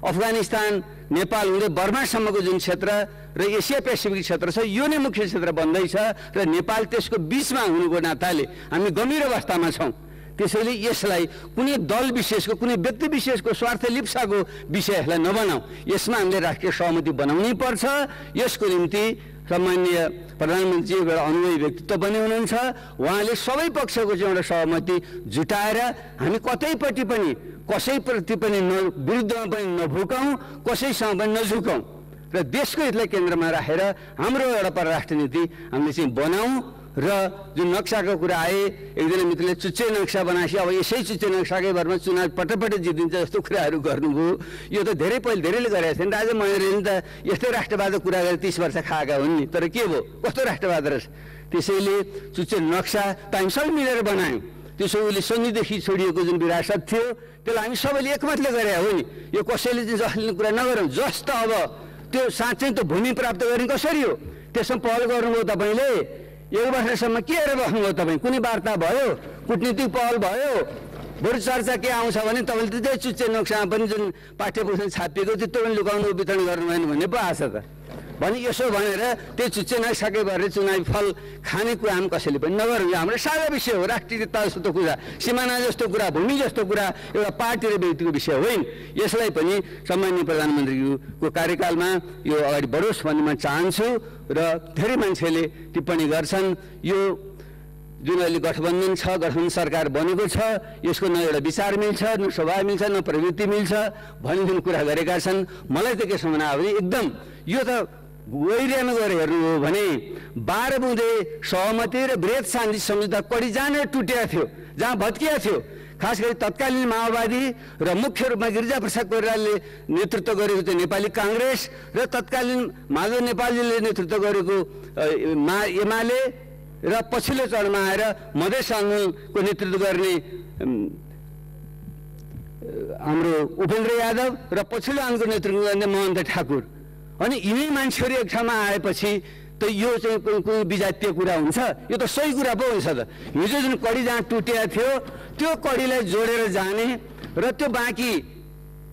अफगानिस्तान, नेपाल हुँदै बर्मासम्मको जुन क्षेत्र र एसिया पेसिफिक क्षेत्र छ, यो नै मुख्य क्षेत्र बन्दैछ र नेपाल त्यसको बिचमा हुनुको नाताले हामी गम्भीर अवस्थामा छौँ। त्यसैले यसलाई कुनै दल विशेषको, कुनै व्यक्ति विशेषको स्वार्थ लिप्साको विषयलाई नबनाऊ, यसमा हामीले राष्ट्रिय सहमति बनाउनै पर्छ। यसको निम्ति सम्माननीय प्रधानमन्त्री एउटा अनुभवी व्यक्तित्व पनि हुनुहुन्छ, उहाँले सबै पक्षको चाहिँ एउटा सहमति जुटाएर हामी कतैपट्टि पनि कसैप्रति पनि विरुद्धमा पनि नभुकाउँ, कसैसँग पनि नझुकाउँ र देशको हितलाई केन्द्रमा राखेर हाम्रो एउटा परराष्ट्र नीति हामीले चाहिँ बनाऊँ। र जुन नक्साको कुरा आए, एकजना मित्रले चुच्चे नक्सा बनाएपछि अब यसै चुच्चे नक्साकै भरमा चुनाव पटपट जितिन्छ जस्तो कुराहरू गर्नुभयो। यो त धेरै पहिले धेरैले गरेका छन्। राजा महेन्द्रले त यस्तै राष्ट्रवादको कुरा गरेर 30 वर्ष खाएका हुन् नि, तर के भयो, कस्तो राष्ट्रवाद रहेछ। त्यसैले चुच्चे नक्सा त हामी सबै मिलेर बनायौँ। त्यसो उसले सन्धिदेखि छोडिएको जुन विरासत थियो त्यसलाई हामी सबैले एकमतले गरे हो नि। यो कसैले चाहिँ जसले कुरा नगरौँ, जस त अब त्यो साँच्चै त भूमि प्राप्त गर्ने कसरी हो, त्यसमा पहल गर्नुभयो तपाईँले। 1 वर्षसम्म के हेरेर बस्नुभयो तपाईँ? कुनै वार्ता भयो, कुटनीतिक पहल भयो, बरु चर्चा के आउँछ भने तपाईँले त त्यही चुच्चे नक्सामा पनि जुन पाठ्यपुस्तक छापिएको थियो त्यो पनि लुकाउनु वितरण गर्नु भएन भन्ने पो आछ त। भने यसो भनेर त्यो चुच्चे नक्साकै भएर चुनावी फल खाने कुरा हामी कसैले पनि नगरौँ। यो हाम्रो साझा विषय हो, राष्ट्रियता जस्तो कुरा, सिमाना जस्तो कुरा, भूमि जस्तो कुरा एउटा पार्टी र व्यक्तिको विषय होइन। यसलाई पनि सम्माननीय प्रधानमन्त्रीको कार्यकालमा यो अगाडि बढोस् भन्ने म चाहन्छु। र धेरै मान्छेले टिप्पणी गर्छन् यो जुन अहिले गठबन्धन छ, गठबन्धन सरकार बनेको छ, यसको न एउटा विचार मिल्छ, न स्वभाव मिल्छ, न प्रवृत्ति मिल्छ भन्ने जुन कुरा गरेका छन्। मलाई त के सम्झना आयो भने एकदम यो त गहिरियामा गएर हेर्नु हो भने 12 बुँदे सहमति र वृहत शान्ति सम्झौता कडी जानेर टुटेको थियो, जहाँ भत्किएको थियो। खास गरी तत्कालीन माओवादी र मुख्य रूपमा गिरिजाप्रसाद कोइरालाले नेतृत्व गरेको चाहिँ नेपाली काङ्ग्रेस र तत्कालीन माधव नेपालजीले नेतृत्व गरेको एमाले र पछिल्लो चरणमा आएर मधेस आन्दोलनको नेतृत्व गर्ने हाम्रो उपेन्द्र यादव र पछिल्लो आन्दोलनको नेतृत्व गर्ने महन्त ठाकुर। अनि यिनै मान्छेहरू एक ठाउँमा आएपछि त यो चाहिँ कुनै विजातीय कुरा हुन्छ? यो त सही कुरा पो हुन्छ त। हिजो जुन कडी जहाँ टुटेको थियो त्यो कडीलाई जोडेर जाने र त्यो बाँकी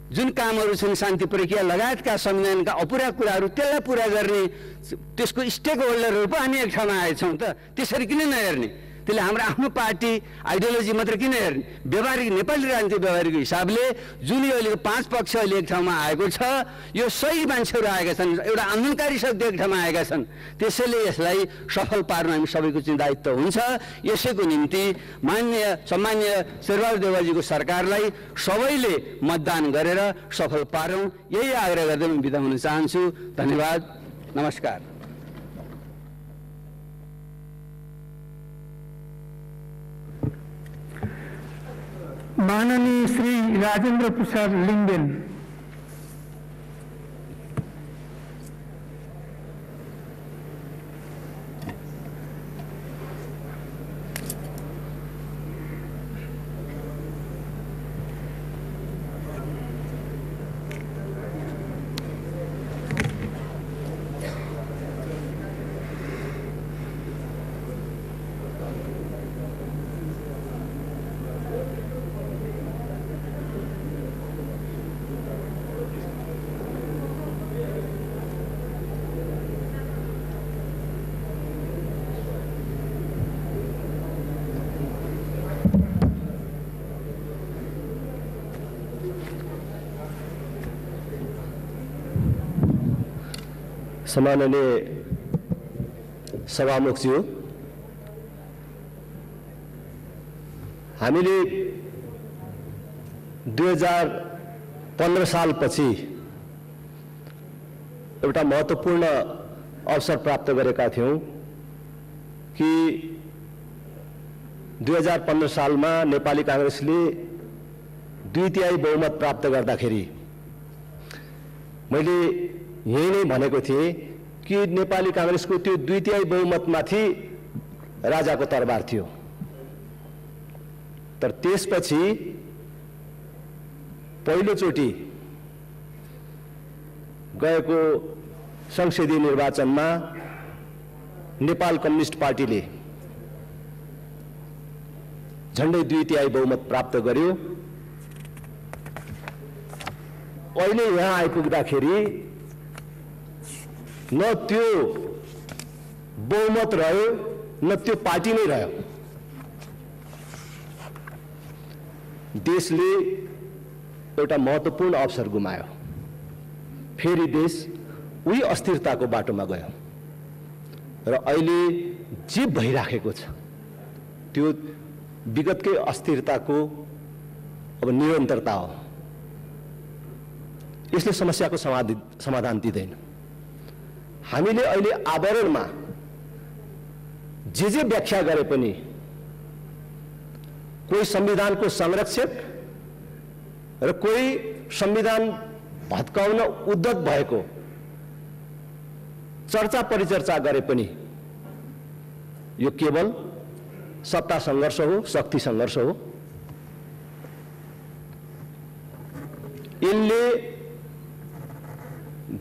जुन कामहरू छन्, शान्ति प्रक्रिया लगायतका संविधानका अपुरा कुराहरू त्यसलाई पुरा गर्ने त्यसको स्टेक होल्डरहरू पो हामी एक ठाउँमा आएछौँ त। त्यसरी किन नहेर्ने? त्यसले हाम्रो आफ्नो पार्टी आइडियोलोजी मात्र किन हेर्ने? व्यवहारिक नेपाली राजनीति व्यवहारिक हिसाबले जुन यो अहिलेको 5 पक्ष अहिले एक ठाउँमा आएको छ, यो सही मान्छेहरू आएका छन्, एउटा आन्दोलनकारी शक्ति एक ठाउँमा आएका छन्। त्यसैले यसलाई सफल पार्न हामी सबैको चाहिँ दायित्व हुन्छ। यसैको निम्ति सम्माननीय शेरबहादुर देउवाजीको सरकारलाई सबैले मतदान गरेर सफल पारौँ, यही आग्रह गर्दै म बिदा हुन चाहन्छु। धन्यवाद, नमस्कार। माननीय श्री राजेन्द्र प्रसाद लिङ्गदेन। सम्माननीय सभामुखज्यू, हामीले 2015 सालपछि एउटा महत्त्वपूर्ण अवसर प्राप्त गरेका थियौं कि 2015 सालमा नेपाली कांग्रेसले 2/3 बहुमत प्राप्त गर्दाखेरि मैले यही नै भनेको थिएँ कि नेपाली कांग्रेसको त्यो 2/3 बहुमतमाथि राजाको तरबार थियो। तर त्यसपछि पहिलोचोटि गएको संसदीय निर्वाचनमा नेपाल कम्युनिस्ट पार्टीले झण्डै 2/3 बहुमत प्राप्त गर्यो। अहिले यहाँ आइपुग्दाखेरि न त्यो बहुमत रह्यो न त्यो पार्टी नै रह्यो। देशले एउटा महत्त्वपूर्ण अवसर गुमायो। फेरि देश उही अस्थिरताको बाटोमा गयो र अहिले जे भइराखेको छ त्यो विगतकै अस्थिरताको अब निरन्तरता हो। यसले समस्याको समाधान दिँदैन। हामीले अहिले आवरणमा जे व्याख्या गरे पनि कोही संविधानको संरक्षक र कोही संविधान भत्काउन उद्यत भएको चर्चा परिचर्चा गरे पनि यो केवल सत्ता संघर्ष हो, शक्ति संघर्ष हो। यसले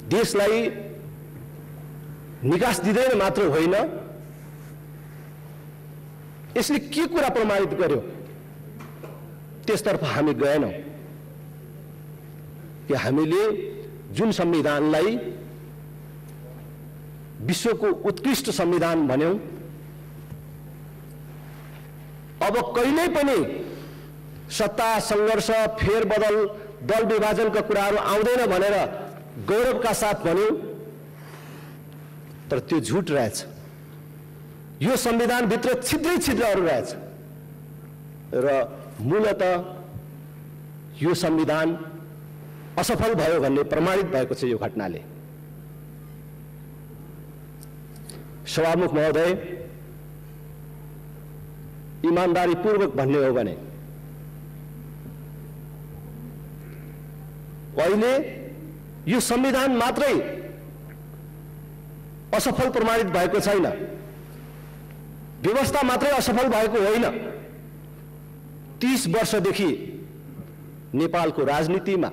देशलाई निकास दिँदैन मात्र होइन, यसले के कुरा प्रमाणित गर्यो त्यसतर्फ हामी गएनौं कि हामीले जुन संविधानलाई विश्वको उत्कृष्ट संविधान भन्यौं, अब कहिल्यै पनि सत्ता संघर्ष, फेरबदल, दल विभाजनका कुराहरू आउँदैन भनेर गौरवका साथ भन्यौं, तर त्यो झुट रहेछ। यो संविधान भित्र छिद्रै छिद्रहरू रहेछ र मूलतः यो संविधान असफल भयो भन्ने प्रमाणित भएको छ यो घटनाले। सभामुख महोदय, इमानदारीपूर्वक भन्ने हो भने अहिले यो संविधान मात्रै असफल प्रमाणित भएको छैन, व्यवस्था मात्रै असफल भएको होइन। 30 वर्षदेखि नेपालको राजनीतिमा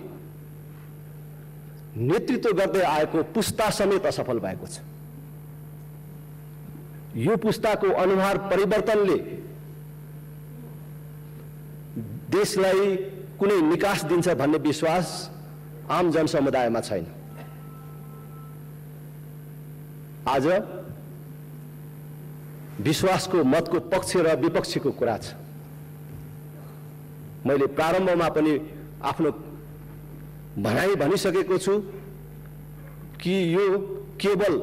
नेतृत्व गर्दै आएको पुस्ता समेत असफल भएको छ। यो पुस्ताको अनुहार परिवर्तनले देशलाई कुनै निकास दिन्छ भन्ने विश्वास आम जनसमुदायमा छैन। आज विश्वासको मतको पक्ष र विपक्षको कुरा छ। मैले प्रारम्भमा पनि आफ्नो भनाइ भनिसकेको छु कि यो केवल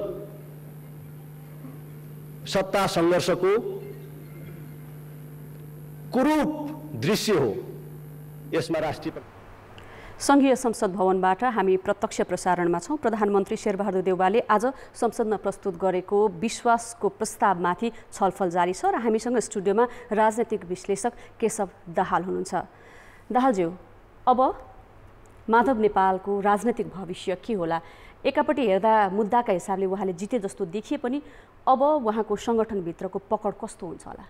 सत्ता संघर्षको कुरूप दृश्य हो। यसमा राष्ट्रिय संघीय संसद भवनबाट हामी प्रत्यक्ष प्रसारणमा छौं। प्रधानमन्त्री शेरबहादुर देउवाले आज संसदमा प्रस्तुत गरेको विश्वासको प्रस्तावमाथि छलफल जारी छ र हामीसँग स्टुडियोमा राजनैतिक विश्लेषक केशव दाहाल हुनुहुन्छ। दाहालज्यू, अब माधव नेपालको राजनैतिक भविष्य के होला? एकापट्टि हेर्दा मुद्दाका हिसाबले उहाँले जिते जस्तो देखिए पनि अब उहाँको संगठनभित्रको पकड कस्तो हुन्छ होला?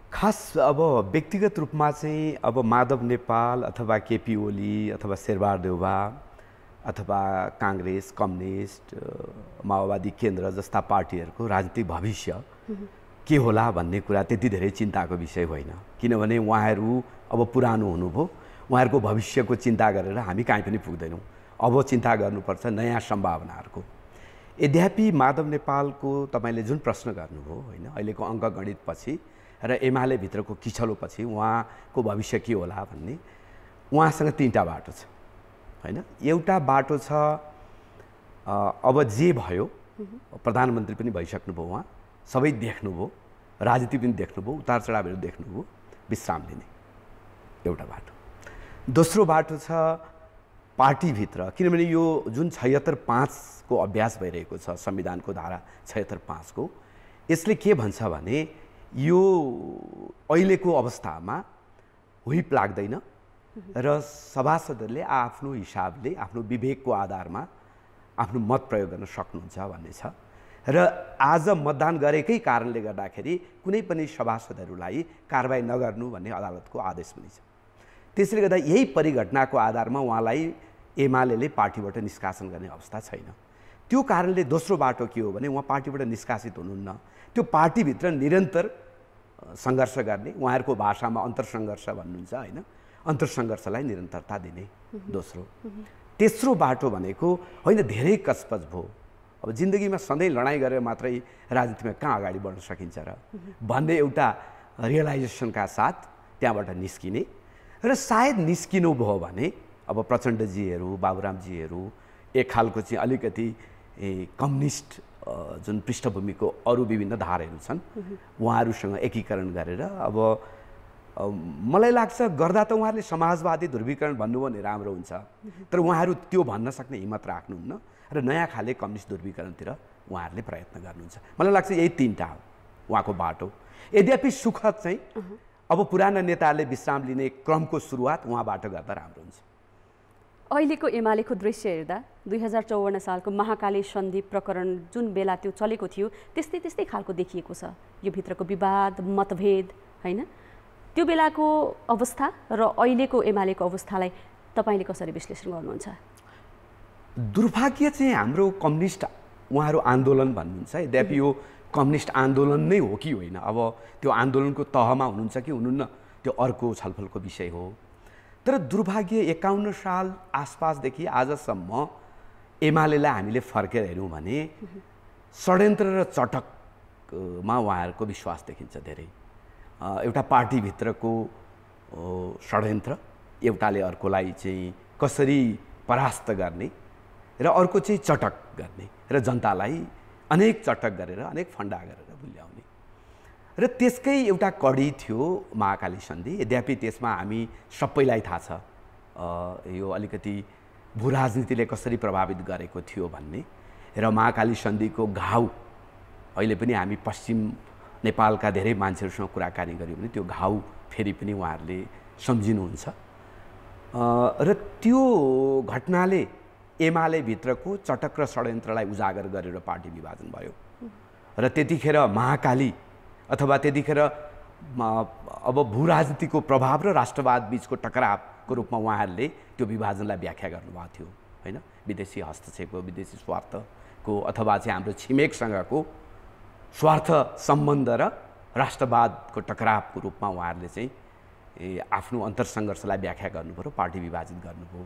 खास अब व्यक्तिगत रूपमा चाहिँ अब माधव नेपाल अथवा केपी ओली अथवा शेरबहादुर देउवा अथवा कांग्रेस, कम्युनिस्ट, माओवादी केन्द्र जस्ता पार्टीहरूको राजनीतिक भविष्य के होला भन्ने कुरा त्यति धेरै चिन्ताको विषय होइन, किनभने उहाँहरू अब पुरानो हुनुभयो। उहाँहरूको भविष्यको चिन्ता गरेर हामी कहीँ पनि पुग्दैनौँ। अब चिन्ता गर्नुपर्छ नयाँ सम्भावनाहरूको। यद्यपि माधव नेपालको तपाईँले जुन प्रश्न गर्नुभयो होइन, अहिलेको अङ्कगणितपछि र एमाले भित्रको किछलोपछि उहाँको भविष्य के होला भन्ने, उहाँसँग 3टा बाटो छ होइन। एउटा बाटो छ अब जे भयो प्रधानमन्त्री पनि भइसक्नुभयो, उहाँ सबै देख्नुभयो, राजनीति पनि देख्नुभयो, उतार चढावहरू देख्नुभयो, विश्राम लिने एउटा बाटो। दोस्रो बाटो छ पार्टीभित्र, किनभने यो जुन 76(5) को अभ्यास भइरहेको छ संविधानको धारा 76(5) को, यसले के भन्छ भने यो अहिलेको अवस्थामा हुइप लाग्दैन र सभासदहरूले आफ्नो हिसाबले आफ्नो विवेकको आधारमा आफ्नो मत प्रयोग गर्न सक्नुहुन्छ भन्ने छ। र आज मतदान गरेकै कारणले गर्दाखेरि कुनै पनि सभासदहरूलाई कारबाही नगर्नु भन्ने अदालतको आदेश पनि छ। त्यसले गर्दा यही परिघटनाको आधारमा उहाँलाई एमाले पार्टीबाट निष्कासन गर्ने अवस्था छैन। त्यो कारणले दोस्रो बाटो के हो भने उहाँ पार्टीबाट निष्कासित हुनुहुन्न, त्यो पार्टीभित्र निरन्तर सङ्घर्ष गर्ने, उहाँहरूको भाषामा अन्तरसङ्घर्ष भन्नुहुन्छ होइन, अन्तरसङ्घर्षलाई निरन्तरता दिने दोस्रो। तेस्रो बाटो भनेको होइन धेरै कचपच भयो, अब जिन्दगीमा सधैँ लडाइँ गरेर मात्रै राजनीतिमा कहाँ अगाडि बढ्न सकिन्छ र भन्ने एउटा रियलाइजेसनका साथ त्यहाँबाट निस्किने र सायद निस्किनु भयो भने अब प्रचण्डजीहरू, बाबुरामजीहरू एक खालको चाहिँ अलिकति कम्युनिस्ट जुन पृष्ठभूमिको अरू विभिन्न धाराहरू छन् उहाँहरूसँग एकीकरण गरेर अब मलाई लाग्छ गर्दा त उहाँहरूले समाजवादी ध्रुवीकरण भन्नुभयो भने राम्रो हुन्छ, तर उहाँहरू त्यो भन्न सक्ने हिम्मत राख्नुहुन्न र नयाँ खाले कम्युनिस्ट ध्रुवीकरणतिर उहाँहरूले प्रयत्न गर्नुहुन्छ। मलाई लाग्छ यही तीनटा हो उहाँको बाटो। यद्यपि सुखद चाहिँ अब पुराना नेताहरूले विश्राम लिने क्रमको सुरुवात उहाँबाट गर्दा राम्रो हुन्छ। अहिलेको एमालेको दृश्य हेर्दा 2054 सालको महाकाली सन्धि प्रकरण जुन बेला त्यो चलेको थियो त्यस्तै खालको देखिएको छ। यो भित्रको विवाद, मतभेद होइन, त्यो बेलाको अवस्था र अहिलेको एमालेको अवस्थालाई तपाईँले कसरी विश्लेषण गर्नुहुन्छ? दुर्भाग्य चाहिँ हाम्रो कम्युनिस्ट उहाँहरू आन्दोलन भन्नुहुन्छ, यद्यपि यो कम्युनिस्ट आन्दोलन नै हो कि होइन, अब त्यो आन्दोलनको तहमा हुनुहुन्छ कि हुनुहुन्न त्यो अर्को छलफलको विषय हो। तर दुर्भाग्य 51 साल आसपासदेखि आजसम्म एमालेलाई हामीले फर्केर हेऱ्यौँ भने षड्यन्त्र र चटकमा उहाँहरूको विश्वास देखिन्छ धेरै। एउटा पार्टीभित्रको षड्यन्त्र, एउटाले अर्कोलाई चाहिँ कसरी परास्त गर्ने र अर्को चाहिँ चटक गर्ने र जनतालाई अनेक चटक गरेर अनेक फन्डा गरेर भुल्याउने र त्यसकै एउटा कडी थियो महाकाली सन्धि। यद्यपि त्यसमा हामी सबैलाई थाहा छ यो अलिकति भू राजनीतिले कसरी प्रभावित गरेको थियो भन्ने र महाकाली सन्धिको घाउ अहिले पनि हामी पश्चिम नेपालका धेरै मान्छेहरूसँग कुराकानी गऱ्यौँ भने त्यो घाउ फेरि पनि उहाँहरूले सम्झिनुहुन्छ र त्यो घटनाले एमाले भित्रको चटक र षड्यन्त्रलाई उजागर गरेर पार्टी विभाजन भयो र त्यतिखेर महाकाली अथवा त्यतिखेर अब भू राजनीतिको प्रभाव र राष्ट्रवाद बीचको टकरावको रूपमा उहाँहरूले त्यो विभाजनलाई व्याख्या गर्नुभएको थियो होइन। विदेशी हस्तक्षेपको, विदेशी स्वार्थको अथवा चाहिँ हाम्रो छिमेकसँगको स्वार्थ सम्बन्ध र राष्ट्रवादको टकरावको रूपमा उहाँहरूले चाहिँ आफ्नो अन्तरसङ्घर्षलाई व्याख्या गर्नुभयो, पार्टी विभाजित गर्नुभयो।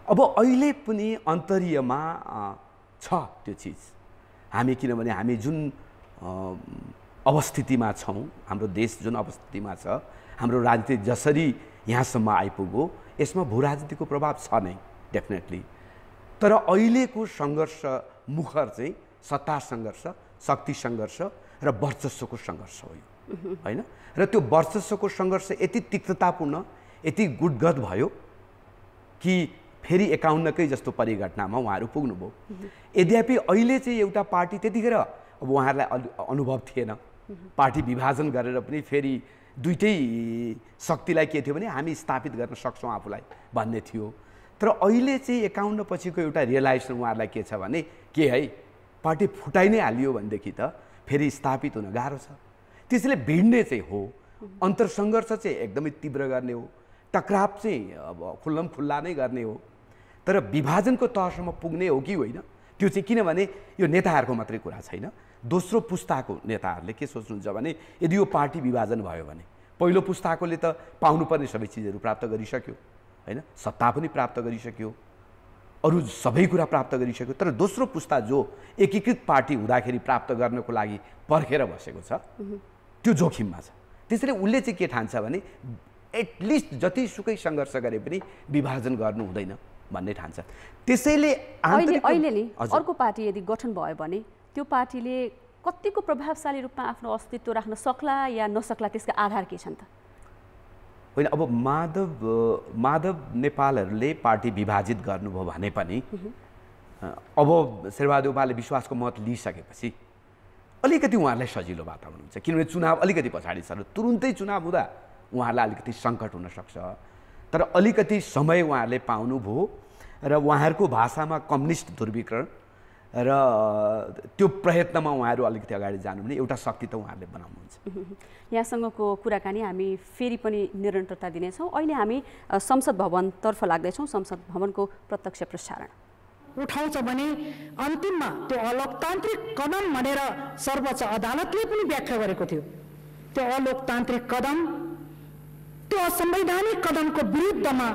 अब अहिले पनि अन्तर्यमा छ त्यो चिज। हामी किनभने हामी जुन अवस्थितिमा छौँ, हाम्रो देश जुन अवस्थितिमा छ, हाम्रो राजनीति जसरी यहाँसम्म आइपुग्यो यसमा भू राजनीतिको प्रभाव छ नै डेफिनेटली। तर अहिलेको सङ्घर्ष मुखर चाहिँ सत्ता सङ्घर्ष, शक्ति सङ्घर्ष र वर्चस्वको सङ्घर्ष हो होइन। र त्यो वर्चस्वको सङ्घर्ष यति तिक्ततापूर्ण, यति गुटगत भयो कि फेरि 51कै जस्तो परिघटनामा उहाँहरू पुग्नुभयो। यद्यपि अहिले चाहिँ एउटा पार्टी त्यतिखेर अब उहाँहरूलाई अनुभव थिएन, पार्टी विभाजन गरेर पनि फेरि दुइटै शक्तिलाई के थियो भने हामी स्थापित गर्न सक्छौँ आफूलाई भन्ने थियो। तर अहिले चाहिँ 51 पछिको एउटा रियलाइजेसन उहाँहरूलाई के छ भने के है पार्टी फुटाइ नै हालियो भनेदेखि त फेरि स्थापित हुन गाह्रो छ। त्यसैले भिड्ने चाहिँ हो, अन्तरसङ्घर्ष चाहिँ एकदमै तीव्र गर्ने हो, टक्राव चाहिँ अब खुल्लम खुल्ला नै गर्ने हो। तर विभाजनको तहसम्म पुग्ने हो कि होइन त्यो चाहिँ, किनभने यो नेताहरूको मात्रै कुरा छैन, दोस्रो पुस्ताको नेताहरूले के सोच्नुहुन्छ भने यदि यो पार्टी विभाजन भयो भने पहिलो पुस्ताकोले त पाउनुपर्ने सबै चिजहरू प्राप्त गरिसक्यो होइन, सत्ता पनि प्राप्त गरिसक्यो, अरू सबै कुरा प्राप्त गरिसक्यो। तर दोस्रो पुस्ता जो एकीकृत पार्टी हुँदाखेरि प्राप्त गर्नको लागि पर्खेर बसेको छ त्यो जोखिममा छ। त्यसैले उसले चाहिँ के ठान्छ भने एटलिस्ट जतिसुकै सङ्घर्ष गरे पनि विभाजन गर्नु हुँदैन भन्ने ठान्छ। त्यसैले अहिले नि अर्को पार्टी यदि गठन भयो भने त्यो पार्टीले कतिको प्रभावशाली रूपमा आफ्नो अस्तित्व राख्न सक्ला या नसक्ला त्यसका आधार के छन् त? होइन, अब माधव नेपालहरूले पार्टी विभाजित गर्नुभयो भने पनि अब शेरबहादुर देउवाले विश्वासको मत लिइसकेपछि अलिकति उहाँहरूलाई सजिलो वातावरण हुन्छ, किनभने चुनाव अलिकति पछाडि छ र तुरुन्तै चुनाव हुँदा उहाँहरूलाई अलिकति सङ्कट हुनसक्छ। तर अलिकति समय उहाँहरूले पाउनुभयो र उहाँहरूको भाषामा कम्युनिस्ट ध्रुवीकरण र त्यो प्रयत्नमा उहाँहरू अलिकति अगाडि जानु भने एउटा शक्ति त उहाँहरूले बनाउनुहुन्छ। यहाँसँगको कुराकानी हामी फेरि पनि निरन्तरता दिनेछौँ। अहिले हामी संसद भवनतर्फ लाग्दैछौँ। संसद भवनको प्रत्यक्ष प्रसारण उठाउँछ भने अन्तिममा त्यो अलोकतान्त्रिक कदम भनेर सर्वोच्च अदालतले पनि व्याख्या गरेको थियो। त्यो अलोकतान्त्रिक कदम, त्यो असंवैधानिक कदमको विरुद्धमा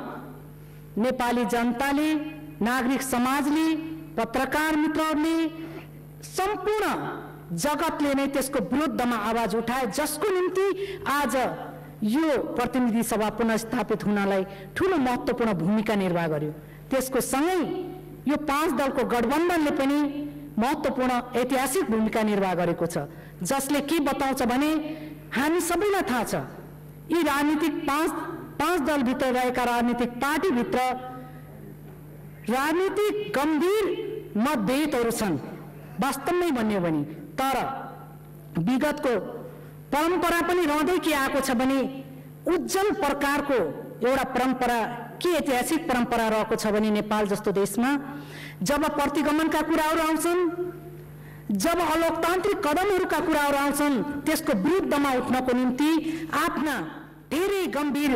नेपाली जनताले, नागरिक समाजले, पत्रकार मित्रहरूले, सम्पूर्ण जगतले नै त्यसको विरुद्धमा आवाज उठाए, जसको निम्ति आज यो प्रतिनिधि सभा पुनर्स्थापित हुनलाई ठूलो महत्त्वपूर्ण भूमिका निर्वाह गर्यो। त्यसको सँगै यो 5 दलको गठबन्धनले पनि महत्त्वपूर्ण ऐतिहासिक भूमिका निर्वाह गरेको छ, जसले के बताउँछ भने हामी सबैलाई थाहा छ यी राजनीतिक 5 दलभित्र रहेका राजनीतिक पार्टीभित्र राजनीतिक गम्भीर मतभेदहरू छन् वास्तवमै भन्यो भने। तर विगतको परम्परा पनि रहँदै के आएको छ भने उज्जवल प्रकारको एउटा परम्परा, के ऐतिहासिक परम्परा रहेको छ भने नेपाल जस्तो देशमा जब प्रतिगमनका कुराहरू आउँछन्, जब अलोकतान्त्रिक कदमहरूका कुराहरू आउँछन्, त्यसको विरुद्धमा उठ्नको निम्ति आफ्ना धेरै गम्भीर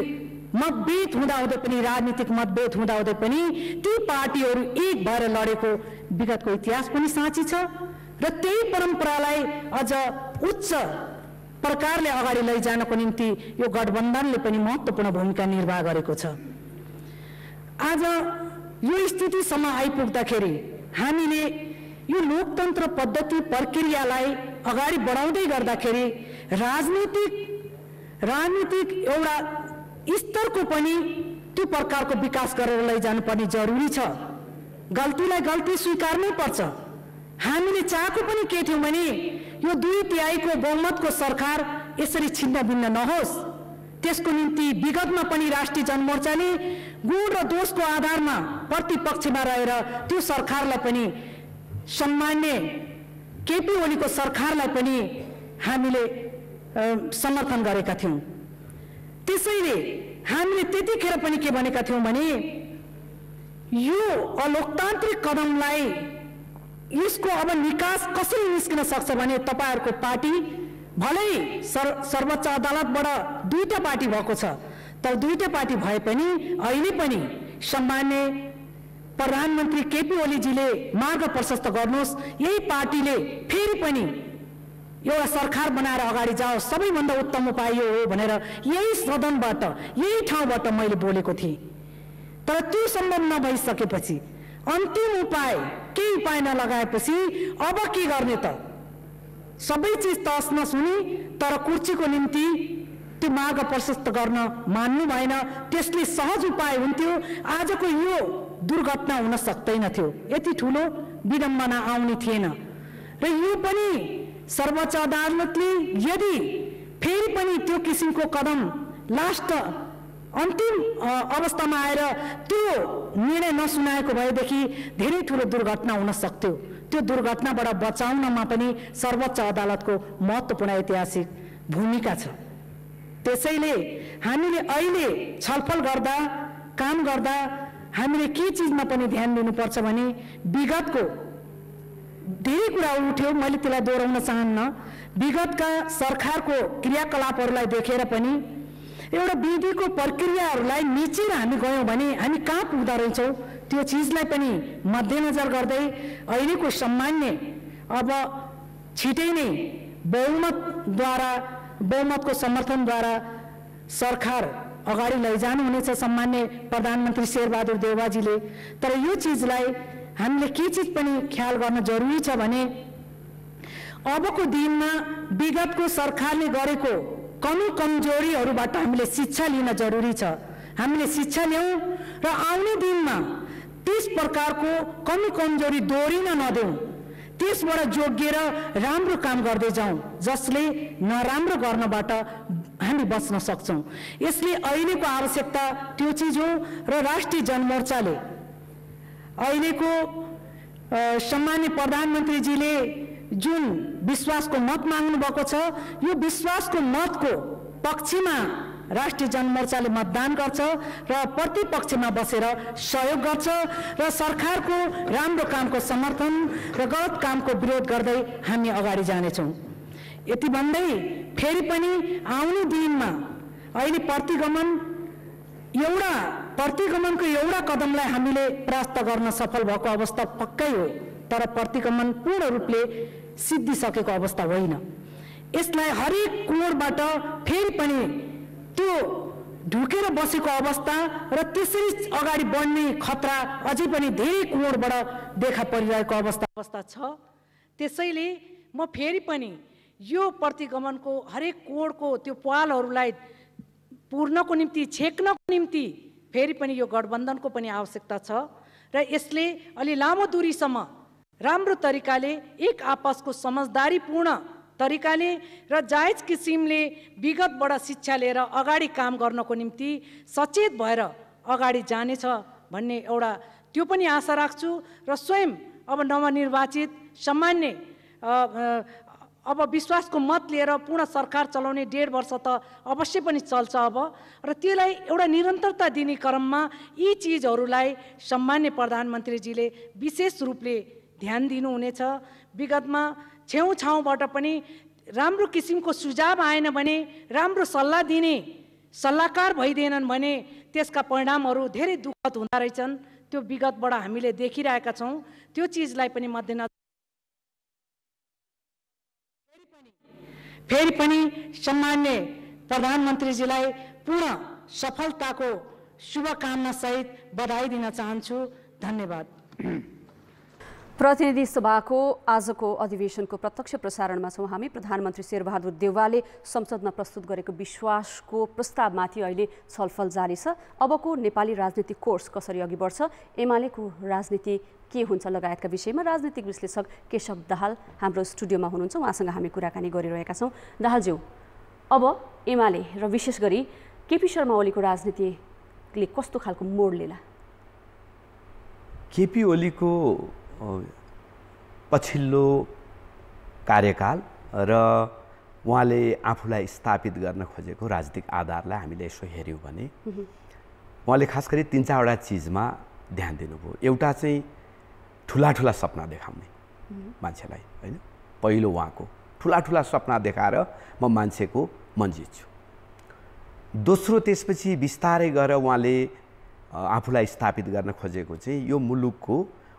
मतभेद हुँदाहुँदै पनि, राजनीतिक मतभेद हुँदाहुँदै पनि ती पार्टीहरू एक भएर लडेको विगतको इतिहास पनि साँची छ र त्यही परम्परालाई अझ उच्च प्रकारले अगाडि लैजानको निम्ति यो गठबन्धनले पनि महत्त्वपूर्ण भूमिका निर्वाह गरेको छ। आज यो स्थितिसम्म आइपुग्दाखेरि हामीले यो लोकतन्त्र पद्धति प्रक्रियालाई अगाडि बढाउँदै गर्दाखेरि राजनीतिक एउटा स्तरको पनि त्यो प्रकारको विकास गरेर लैजानुपर्ने जरुरी छ। गल्तीलाई गल्ती स्वीकार्नै पर्छ। हामीले चाहेको पनि के थियौँ भने यो 2/3 बहुमतको सरकार यसरी छिन्न भिन्न नहोस्। त्यसको निम्ति विगतमा पनि राष्ट्रिय जनमोर्चाले गुण र दोषको आधारमा प्रतिपक्षमा रहेर त्यो सरकारलाई पनि, सम्मान्य केपी ओलीको सरकारलाई पनि हामीले समर्थन गरेका थियौँ। त्यसैले हामीले त्यतिखेर पनि के भनेका थियौँ भने यो अलोकतान्त्रिक कदमलाई, यसको अब निकास कसरी निस्किन सक्छ भने तपाईहरुको पार्टी भलै सर्वोच्च अदालतबाट 2टा पार्टी भएको छ, तर 2टा पार्टी भए पनि अहिले पनि सम्मान्य प्रधानमन्त्री केपी ओलीजीले मार्ग प्रशस्त गर्नुहोस्, यही पार्टीले फेरि पनि एउटा सरकार बनाएर अगाडि जाओस्, सबैभन्दा उत्तम उपाय यो हो भनेर यही सदनबाट, यही ठाउँबाट मैले बोलेको थिएँ। तर त्यो सम्भव नभइसकेपछि, अन्तिम उपाय केही उपाय नलगाएपछि अब के गर्ने त? सबै चिज तहस नहस हुने, तर कुर्सीको निम्ति त्यो मार्ग प्रशस्त गर्न मान्नु भएन। त्यसले सहज उपाय हुन्थ्यो, आजको यो दुर्घटना हुन सक्दैन थियो, यति ठुलो विडम्बना आउने थिएन। र यो पनि सर्वोच्च अदालतले यदि फेरि पनि त्यो किसिमको कदम लास्ट अन्तिम अवस्थामा आएर त्यो निर्णय नसुनाएको भएदेखि धेरै ठुलो दुर्घटना हुन सक्थ्यो। त्यो दुर्घटनाबाट बचाउनमा पनि सर्वोच्च अदालतको महत्त्वपूर्ण ऐतिहासिक भूमिका छ। त्यसैले हामीले अहिले छलफल गर्दा, काम गर्दा हामीले के चिजमा पनि ध्यान दिनुपर्छ भने विगतको धेरै कुराहरू उठ्यो, मैले त्यसलाई दोहोऱ्याउन चाहन्न। विगतका सरकारको क्रियाकलापहरूलाई देखेर पनि एउटा विधिको प्रक्रियाहरूलाई मिचेर हामी गयौँ भने हामी कहाँ पुग्दो रहेछौँ, त्यो चिजलाई पनि मध्यनजर गर्दै अहिलेको सामान्य अब छिटै नै बहुमतको समर्थनद्वारा सरकार अगाडि लैजानु हुनेछ सामान्य प्रधानमन्त्री शेरबहादुर देउवाजीले। तर यो चिजलाई हामीले के चिज पनि ख्याल गर्न जरुरी छ भने अबको दिनमा विगतको सरकारले गरेको कमी कमजोरीहरूबाट हामीले शिक्षा लिन जरुरी छ। हामीले शिक्षा ल्याउँ र आउने दिनमा त्यस प्रकारको कमी कमजोरी दोहोरिन नदेऊ, त्यसबाट जोगिएर राम्रो काम गर्दै जाउँ जसले नराम्रो गर्नबाट हामी बच्न सक्छौँ। यसले अहिलेको आवश्यकता त्यो चिज हो र राष्ट्रिय जनमोर्चाले अहिलेको सम्माननीय प्रधानमन्त्रीजीले जुन विश्वासको मत माग्नु भएको छ, यो विश्वासको मतको पक्षमा राष्ट्रिय जनमोर्चाले मतदान गर्छ र प्रतिपक्षमा बसेर सहयोग गर्छ र सरकारको राम्रो कामको समर्थन र गलत कामको विरोध गर्दै हामी अगाडि जानेछौँ। यति भन्दै फेरि पनि आउने दिनमा अहिले प्रतिगमनको एउटा कदमलाई हामीले परास्त गर्न सफल भएको अवस्था पक्कै हो, तर प्रतिगमन पूर्ण रूपले सिद्धिसकेको अवस्था होइन। यसलाई हरेक कोणबाट फेरि पनि त्यो ढुकेर बसेको अवस्था र त्यसरी अगाडि बढ्ने खतरा अझै पनि धेरै कोणबाट देखा परिरहेको अवस्था छ। त्यसैले म फेरि पनि यो प्रतिगमनको हरेक कोणको त्यो पालहरूलाई पूर्णको निम्ति, छेक्नको निम्ति फेरि पनि यो गठबन्धनको पनि आवश्यकता छ र यसले अलि लामो दूरीसम्म राम्रो तरिकाले एक आपसको समझदारीपूर्ण तरिकाले र जायज किसिमले विगतबाट शिक्षा लिएर अगाडि काम गर्नको निम्ति सचेत भएर अगाडि जानेछ भन्ने एउटा त्यो पनि आशा राख्छु। र स्वयं अब नवनिर्वाचित सामान्य अब विश्वासको मत लिएर पूर्ण सरकार चलाउने 1.5 वर्ष त अवश्य पनि चल्छ अब, र त्यसलाई एउटा निरन्तरता दिने क्रममा यी चिजहरूलाई सम्मान्य प्रधानमन्त्रीजीले विशेष रूपले ध्यान दिनुहुनेछ। विगतमा छेउछाउबाट पनि राम्रो किसिमको सुझाव आएन भने, राम्रो सल्लाह दिने सल्लाहकार भइदिएनन् भने त्यसका परिणामहरू धेरै दुःखद हुँदा रहेछन्। त्यो विगतबाट हामीले देखिरहेका छौँ। त्यो चिजलाई पनि मध्यनजर फेरि पनि सम्मान्य प्रधानमन्त्रीजीलाई पूर्ण सफलताको शुभकामना सहित बधाई दिन चाहन्छु। धन्यवाद। प्रतिनिधि सभाको आजको अधिवेशनको प्रत्यक्ष प्रसारणमा छौँ हामी। प्रधानमन्त्री शेरबहादुर देउवाले संसदमा प्रस्तुत गरेको विश्वासको प्रस्तावमाथि अहिले छलफल जारी छ। अबको नेपाली राजनीतिक कोर्स कसरी अघि बढ्छ, एमालेको राजनीति के हुन्छ लगायतका विषयमा राजनीतिक विश्लेषक केशव दाहाल हाम्रो स्टुडियोमा हुनुहुन्छ। उहाँसँग हामी कुराकानी गरिरहेका छौँ। दाहालज्यू, अब एमाले र विशेष गरी केपी शर्मा ओलीको राजनीतिले कस्तो खालको मोड लिला? केपी ओलीको पछिल्लो कार्यकाल र उहाँले आफूलाई स्थापित गर्न खोजेको राजनीतिक आधारलाई हामीले यसो हेऱ्यौँ भने उहाँले खास गरी 3-4 वटा चिजमा ध्यान दिनुभयो। एउटा चाहिँ ठुला सपना देखाउने मान्छेलाई, होइन? पहिलो उहाँको ठुला सपना देखाएर म मान्छेको मन जित्छु। दोस्रो, त्यसपछि बिस्तारै गएर उहाँले आफूलाई स्थापित गर्न खोजेको चाहिँ यो मुलुकको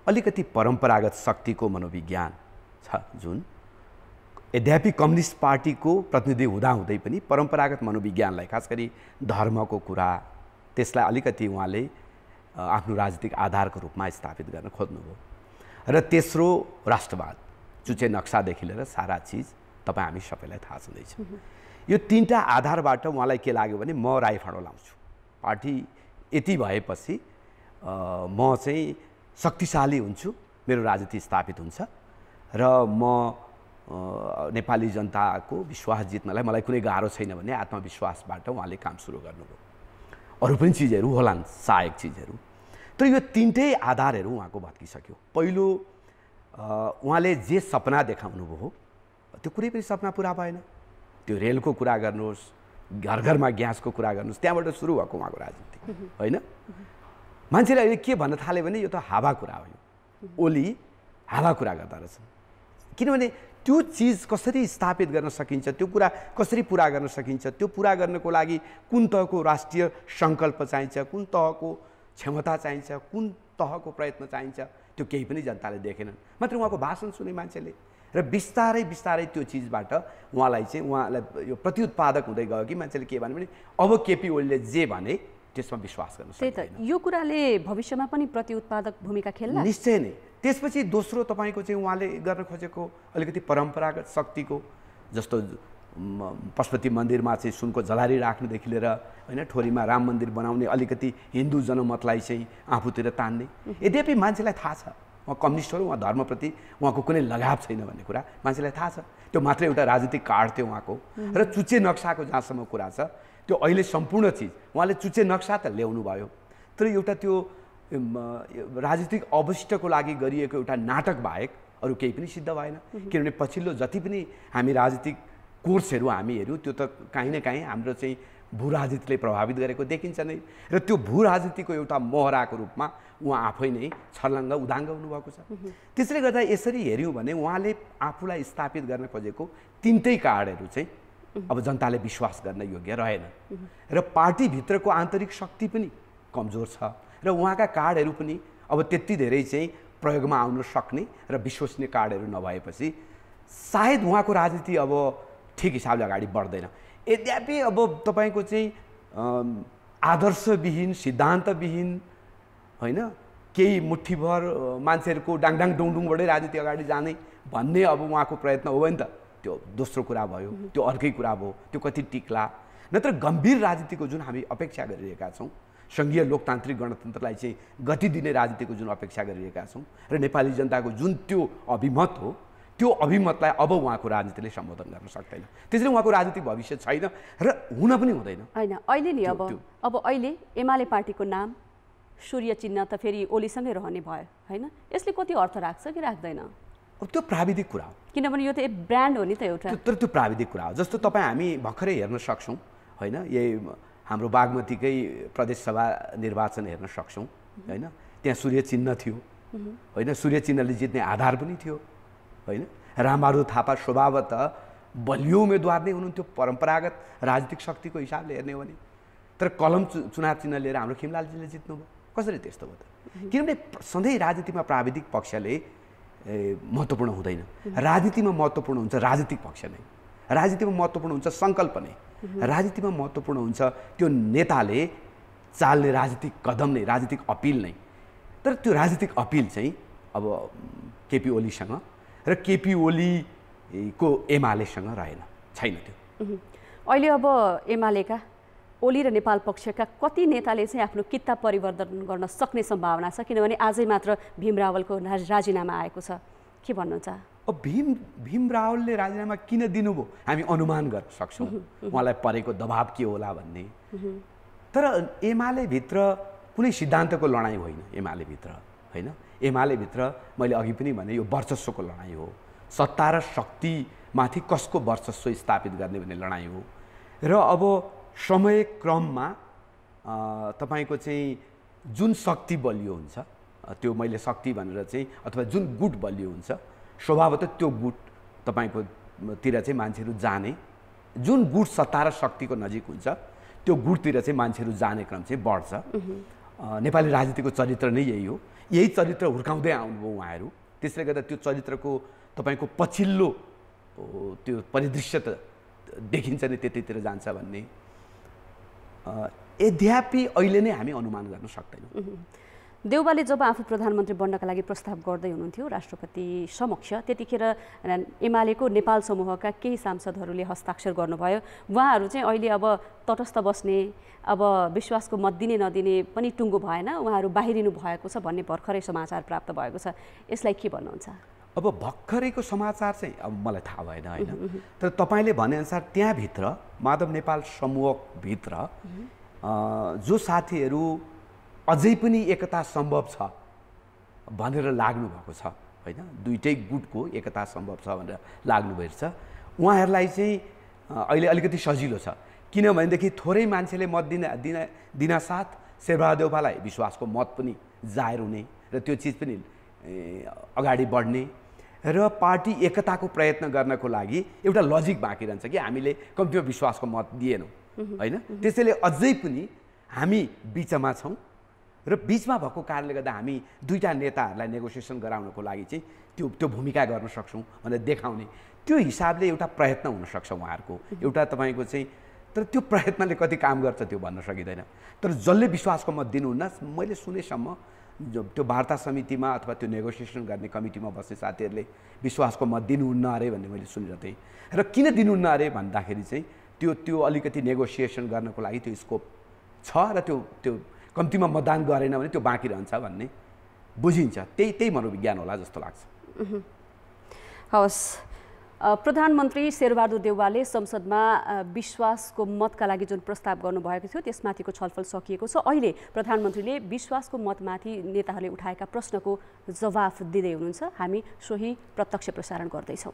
अलिकति परम्परागत शक्तिको मनोविज्ञान छ, जुन यद्यपि कम्युनिस्ट पार्टीको प्रतिनिधि हुँदाहुँदै पनि परम्परागत मनोविज्ञानलाई, खास गरी धर्मको कुरा, त्यसलाई अलिकति उहाँले आफ्नो राजनीतिक आधारको रूपमा स्थापित गर्न खोज्नुभयो। र तेस्रो, राष्ट्रवाद, चुचे नक्सादेखि लिएर सारा चिज तपाईँ हामी सबैलाई थाहा छँदैछ। यो 3टा आधारबाट उहाँलाई के लाग्यो भने म राइफाँडो लाउँछु, पार्टी यति भएपछि म चाहिँ शक्तिशाली हुन्छु, मेरो राजनीति स्थापित हुन्छ र म नेपाली जनताको विश्वास जित्नलाई मलाई कुनै गाह्रो छैन भन्ने आत्मविश्वासबाट उहाँले काम सुरु गर्नुभयो। अरू पनि चिजहरू होलान्, सहायक चिजहरू, तर यो 3टै आधारहरू उहाँको भत्किसक्यो। पहिलो, उहाँले जे सपना देखाउनु भयो त्यो कुनै पनि सपना पुरा भएन। त्यो रेलको कुरा गर्नुहोस्, घर घरमा ग्यासको कुरा गर्नुहोस्, त्यहाँबाट सुरु भएको उहाँको राजनीति, होइन? मान्छेले अहिले के भन्न थाल्यो भने यो त हावा कुरा हो, ओली हावा कुरा गर्दा रहेछन्। किनभने त्यो चिज कसरी स्थापित गर्न सकिन्छ, त्यो कुरा कसरी पुरा गर्न सकिन्छ, त्यो पुरा गर्नको लागि कुन तहको राष्ट्रिय सङ्कल्प चाहिन्छ, कुन तहको क्षमता चाहिन्छ, कुन तहको प्रयत्न चाहिन्छ, त्यो केही पनि जनताले देखेनन्। मात्र उहाँको भाषण सुने मान्छेले, र बिस्तारै त्यो चिजबाट उहाँलाई यो प्रत्युत्पादक हुँदै गयो कि मान्छेले के भन्यो भने अब केपी ओलीले जे भने त्यसमा विश्वास गर्न सक्दैन। यो कुराले भविष्यमा पनि प्रतिउत्पादक भूमिका खेल्ला निश्चय नै। त्यसपछि दोस्रो, तपाईँको चाहिँ उहाँले गर्न खोजेको अलिकति परम्परागत शक्तिको, जस्तो पशुपति मन्दिरमा चाहिँ सुनको झलारी राख्नुदेखि लिएर होइन ठोरीमा राम मन्दिर बनाउने अलिकति हिन्दू जनमतलाई चाहिँ आफूतिर तान्ने। यद्यपि मान्छेलाई थाहा छ उहाँ कम्युनिस्ट हो, उहाँ धर्मप्रति उहाँको कुनै लगाव छैन भन्ने कुरा मान्छेलाई थाहा छ। त्यो मात्रै एउटा राजनीतिक कार्ड थियो उहाँको। र चुच्चे नक्साको जहाँसम्म कुरा छ त्यो अहिले सम्पूर्ण चिज उहाँले चुच्चे नक्सा त ल्याउनु भयो, तर एउटा त्यो राजनीतिक अवशिष्टको लागि गरिएको एउटा नाटक बाहेक अरू केही पनि सिद्ध भएन। किनभने पछिल्लो जति पनि हामी राजनीतिक कोर्सहरू हामी हेऱ्यौँ त्यो त काहीँ न काहीँ हाम्रो चाहिँ भू राजनीतिले प्रभावित गरेको देखिन्छ नै। र त्यो भू राजनीतिको एउटा मोहराको रूपमा उहाँ आफै नै छर्लङ्ग उदाङ्ग हुनुभएको छ। त्यसले गर्दा यसरी हेऱ्यौँ भने उहाँले आफूलाई स्थापित गर्न खोजेको तिनटै कार्डहरू चाहिँ अब जनताले विश्वास गर्न योग्य रहेन र पार्टीभित्रको आन्तरिक शक्ति पनि कमजोर छ र उहाँका कार्डहरू पनि अब त्यति धेरै चाहिँ प्रयोगमा आउन सक्ने र विश्वसनीय कार्डहरू नभएपछि सायद उहाँको राजनीति अब ठिक हिसाबले अगाडि बढ्दैन। यद्यपि अब तपाईँको चाहिँ आदर्शविहीन सिद्धान्तविहीन होइन केही मुठ्ठीभर मान्छेहरूको डाङडाङ डुङडुङबाटै राजनीति अगाडि जाने भन्ने अब उहाँको प्रयत्न हो भने त त्यो दोस्रो कुरा भयो, त्यो अर्कै कुरा भयो, त्यो कति टिक्ला। नत्र गम्भीर राजनीतिको जुन हामी अपेक्षा गरिरहेका छौँ, सङ्घीय लोकतान्त्रिक गणतन्त्रलाई चाहिँ गति दिने राजनीतिको जुन अपेक्षा गरिरहेका छौँ र नेपाली जनताको जुन त्यो अभिमत हो त्यो अभिमतलाई अब उहाँको राजनीतिले सम्बोधन गर्न सक्दैन। त्यसैले उहाँको राजनीतिक भविष्य छैन र हुन पनि हुँदैन। होइन अहिले नि अब अहिले एमाले पार्टीको नाम सूर्य चिन्ह त फेरि ओलीसँगै रहने भयो होइन, यसले कति अर्थ राख्छ कि राख्दैन? अब त्यो प्राविधिक कुरा हो, किनभने यो त ब्रान्ड हो नि त एउटा। तर त्यो प्राविधिक कुरा हो। जस्तो तपाईँ हामी भर्खरै हेर्न सक्छौँ होइन, यही हाम्रो बागमतीकै प्रदेशसभा निर्वाचन हेर्न सक्छौँ होइन, त्यहाँ सूर्य चिन्ह थियो होइन, सूर्य चिन्हले जित्ने आधार पनि थियो होइन। रामबहादुर थापा स्वभावतः बलियो उम्मेदवार नै हुनुहुन्थ्यो परम्परागत राजनीतिक शक्तिको हिसाबले हेर्ने हो भने, तर कलम चुनाव चिन्ह लिएर हाम्रो खिमलालजीले जित्नुभयो। कसरी त्यस्तो भयो त? किनभने सधैँ राजनीतिमा प्राविधिक पक्षले महत्त्वपूर्ण हुँदैन, राजनीतिमा महत्त्वपूर्ण हुन्छ राजनीतिक पक्ष नै, राजनीतिमा महत्त्वपूर्ण हुन्छ सङ्कल्प नै, राजनीतिमा महत्त्वपूर्ण हुन्छ त्यो नेताले चाल्ने राजनीतिक कदम नै, राजनीतिक अपिल नै। तर त्यो राजनीतिक अपिल चाहिँ अब केपी ओलीसँग र केपी ओलीको एमालेसँग रहेन, छैन त्यो। अहिले अब एमालेका ओली र नेपाल पक्षका कति नेताले चाहिँ आफ्नो किता परिवर्तन गर्न सक्ने सम्भावना छ? किनभने आजै मात्र भीम रावलको राजीनामा आएको छ, के भन्नुहुन्छ? अब भीम रावलले राजीनामा किन दिनुभयो हामी अनुमान गर्न सक्छौँ, उहाँलाई परेको दबाब के होला भन्ने। तर एमालेभित्र कुनै सिद्धान्तको लडाइँ होइन एमालेभित्र होइन। एमालेभित्र मैले अघि पनि भने यो वर्चस्वको लडाइँ हो, सत्ता र शक्तिमाथि कसको वर्चस्व स्थापित गर्ने भन्ने लडाइँ हो। र अब समय क्रममा तपाईँको चाहिँ जुन शक्ति बलियो हुन्छ त्यो मैले शक्ति भनेर चाहिँ अथवा जुन गुट बलियो हुन्छ स्वभावतः त्यो गुट तपाईँको तिर चाहिँ मान्छेहरू जाने, जुन गुट सत्ता र शक्तिको नजिक हुन्छ त्यो गुटतिर चाहिँ मान्छेहरू जाने क्रम चाहिँ बढ्छ। नेपाली राजनीतिको चरित्र नै यही हो, यही चरित्र हुर्काउँदै आउनुभयो उहाँहरू। त्यसले गर्दा त्यो चरित्रको तपाईँको पछिल्लो त्यो परिदृश्य त देखिन्छ नै त्यतैतिर जान्छ भन्ने यद्यपि अहिले नै हामी अनुमान गर्न सक्दैनौँ। देउवाले जब आफू प्रधानमन्त्री बन्नका लागि प्रस्ताव गर्दै हुनुहुन्थ्यो राष्ट्रपति समक्ष, त्यतिखेर एमालेको नेपाल समूहका केही सांसदहरूले हस्ताक्षर गर्नुभयो। उहाँहरू चाहिँ अहिले अब तटस्थ बस्ने, अब विश्वासको मत दिने नदिने पनि टुङ्गो भएन, उहाँहरू बाहिरिनु भएको छ भन्ने भर्खरै समाचार प्राप्त भएको छ। यसलाई के भन्नुहुन्छ? अब भर्खरैको समाचार चाहिँ अब मलाई थाहा भएन होइन, तर तपाईँले भनेअनुसार त्यहाँभित्र माधव नेपाल समूहभित्र जो साथीहरू अझै पनि एकता सम्भव छ भनेर लाग्नु भएको छ होइन, दुईटै गुटको एकता सम्भव छ भनेर लाग्नुभएको छ, उहाँहरूलाई चाहिँ अहिले अलिकति सजिलो छ। किनभनेदेखि थोरै मान्छेले मत दिनासाथ शेरबहादुर देउवालाई विश्वासको मत पनि जाहेर हुने र त्यो चिज पनि अगाडि बढ्ने र पार्टी एकताको प्रयत्न गर्नको लागि एउटा लजिक बाँकी रहन्छ कि हामीले कम्तीमा विश्वासको मत दिएनौँ होइन। त्यसैले अझै पनि हामी बिचमा छौँ र बिचमा भएको कारणले गर्दा हामी दुईटा नेताहरूलाई नेगोसिएसन गराउनको लागि चाहिँ त्यो भूमिका गर्न सक्छौँ भनेर देखाउने त्यो हिसाबले एउटा प्रयत्न हुनसक्छ उहाँहरूको एउटा तपाईँको चाहिँ। तर त्यो प्रयत्नले कति काम गर्छ त्यो भन्न सकिँदैन। तर जसले विश्वासको मत दिनुहुन्न मैले सुनेसम्म त्यो वार्ता समितिमा अथवा त्यो नेगोसिएसन गर्ने कमिटीमा बस्ने साथीहरूले विश्वासको मत दिनुहुन्न अरे भन्ने मैले सुनेको थिएँ। र किन दिनुहुन्न अरे भन्दाखेरि चाहिँ त्यो अलिकति नेगोसिएसन गर्नको लागि त्यो स्कोप छ र त्यो कम्तीमा मतदान गरेन भने त्यो बाँकी रहन्छ भन्ने बुझिन्छ। त्यही मनोविज्ञान होला जस्तो लाग्छ। हवस्, प्रधानमन्त्री शेरबहादुर देउवाले संसदमा विश्वासको मतका लागि जुन प्रस्ताव गर्नुभएको थियो त्यसमाथिको छलफल सकिएको छ। अहिले प्रधानमन्त्रीले विश्वासको मतमाथि नेताहरूले उठाएका प्रश्नको जवाफ दिँदै हुनुहुन्छ। हामी सोही प्रत्यक्ष प्रसारण गर्दैछौँ।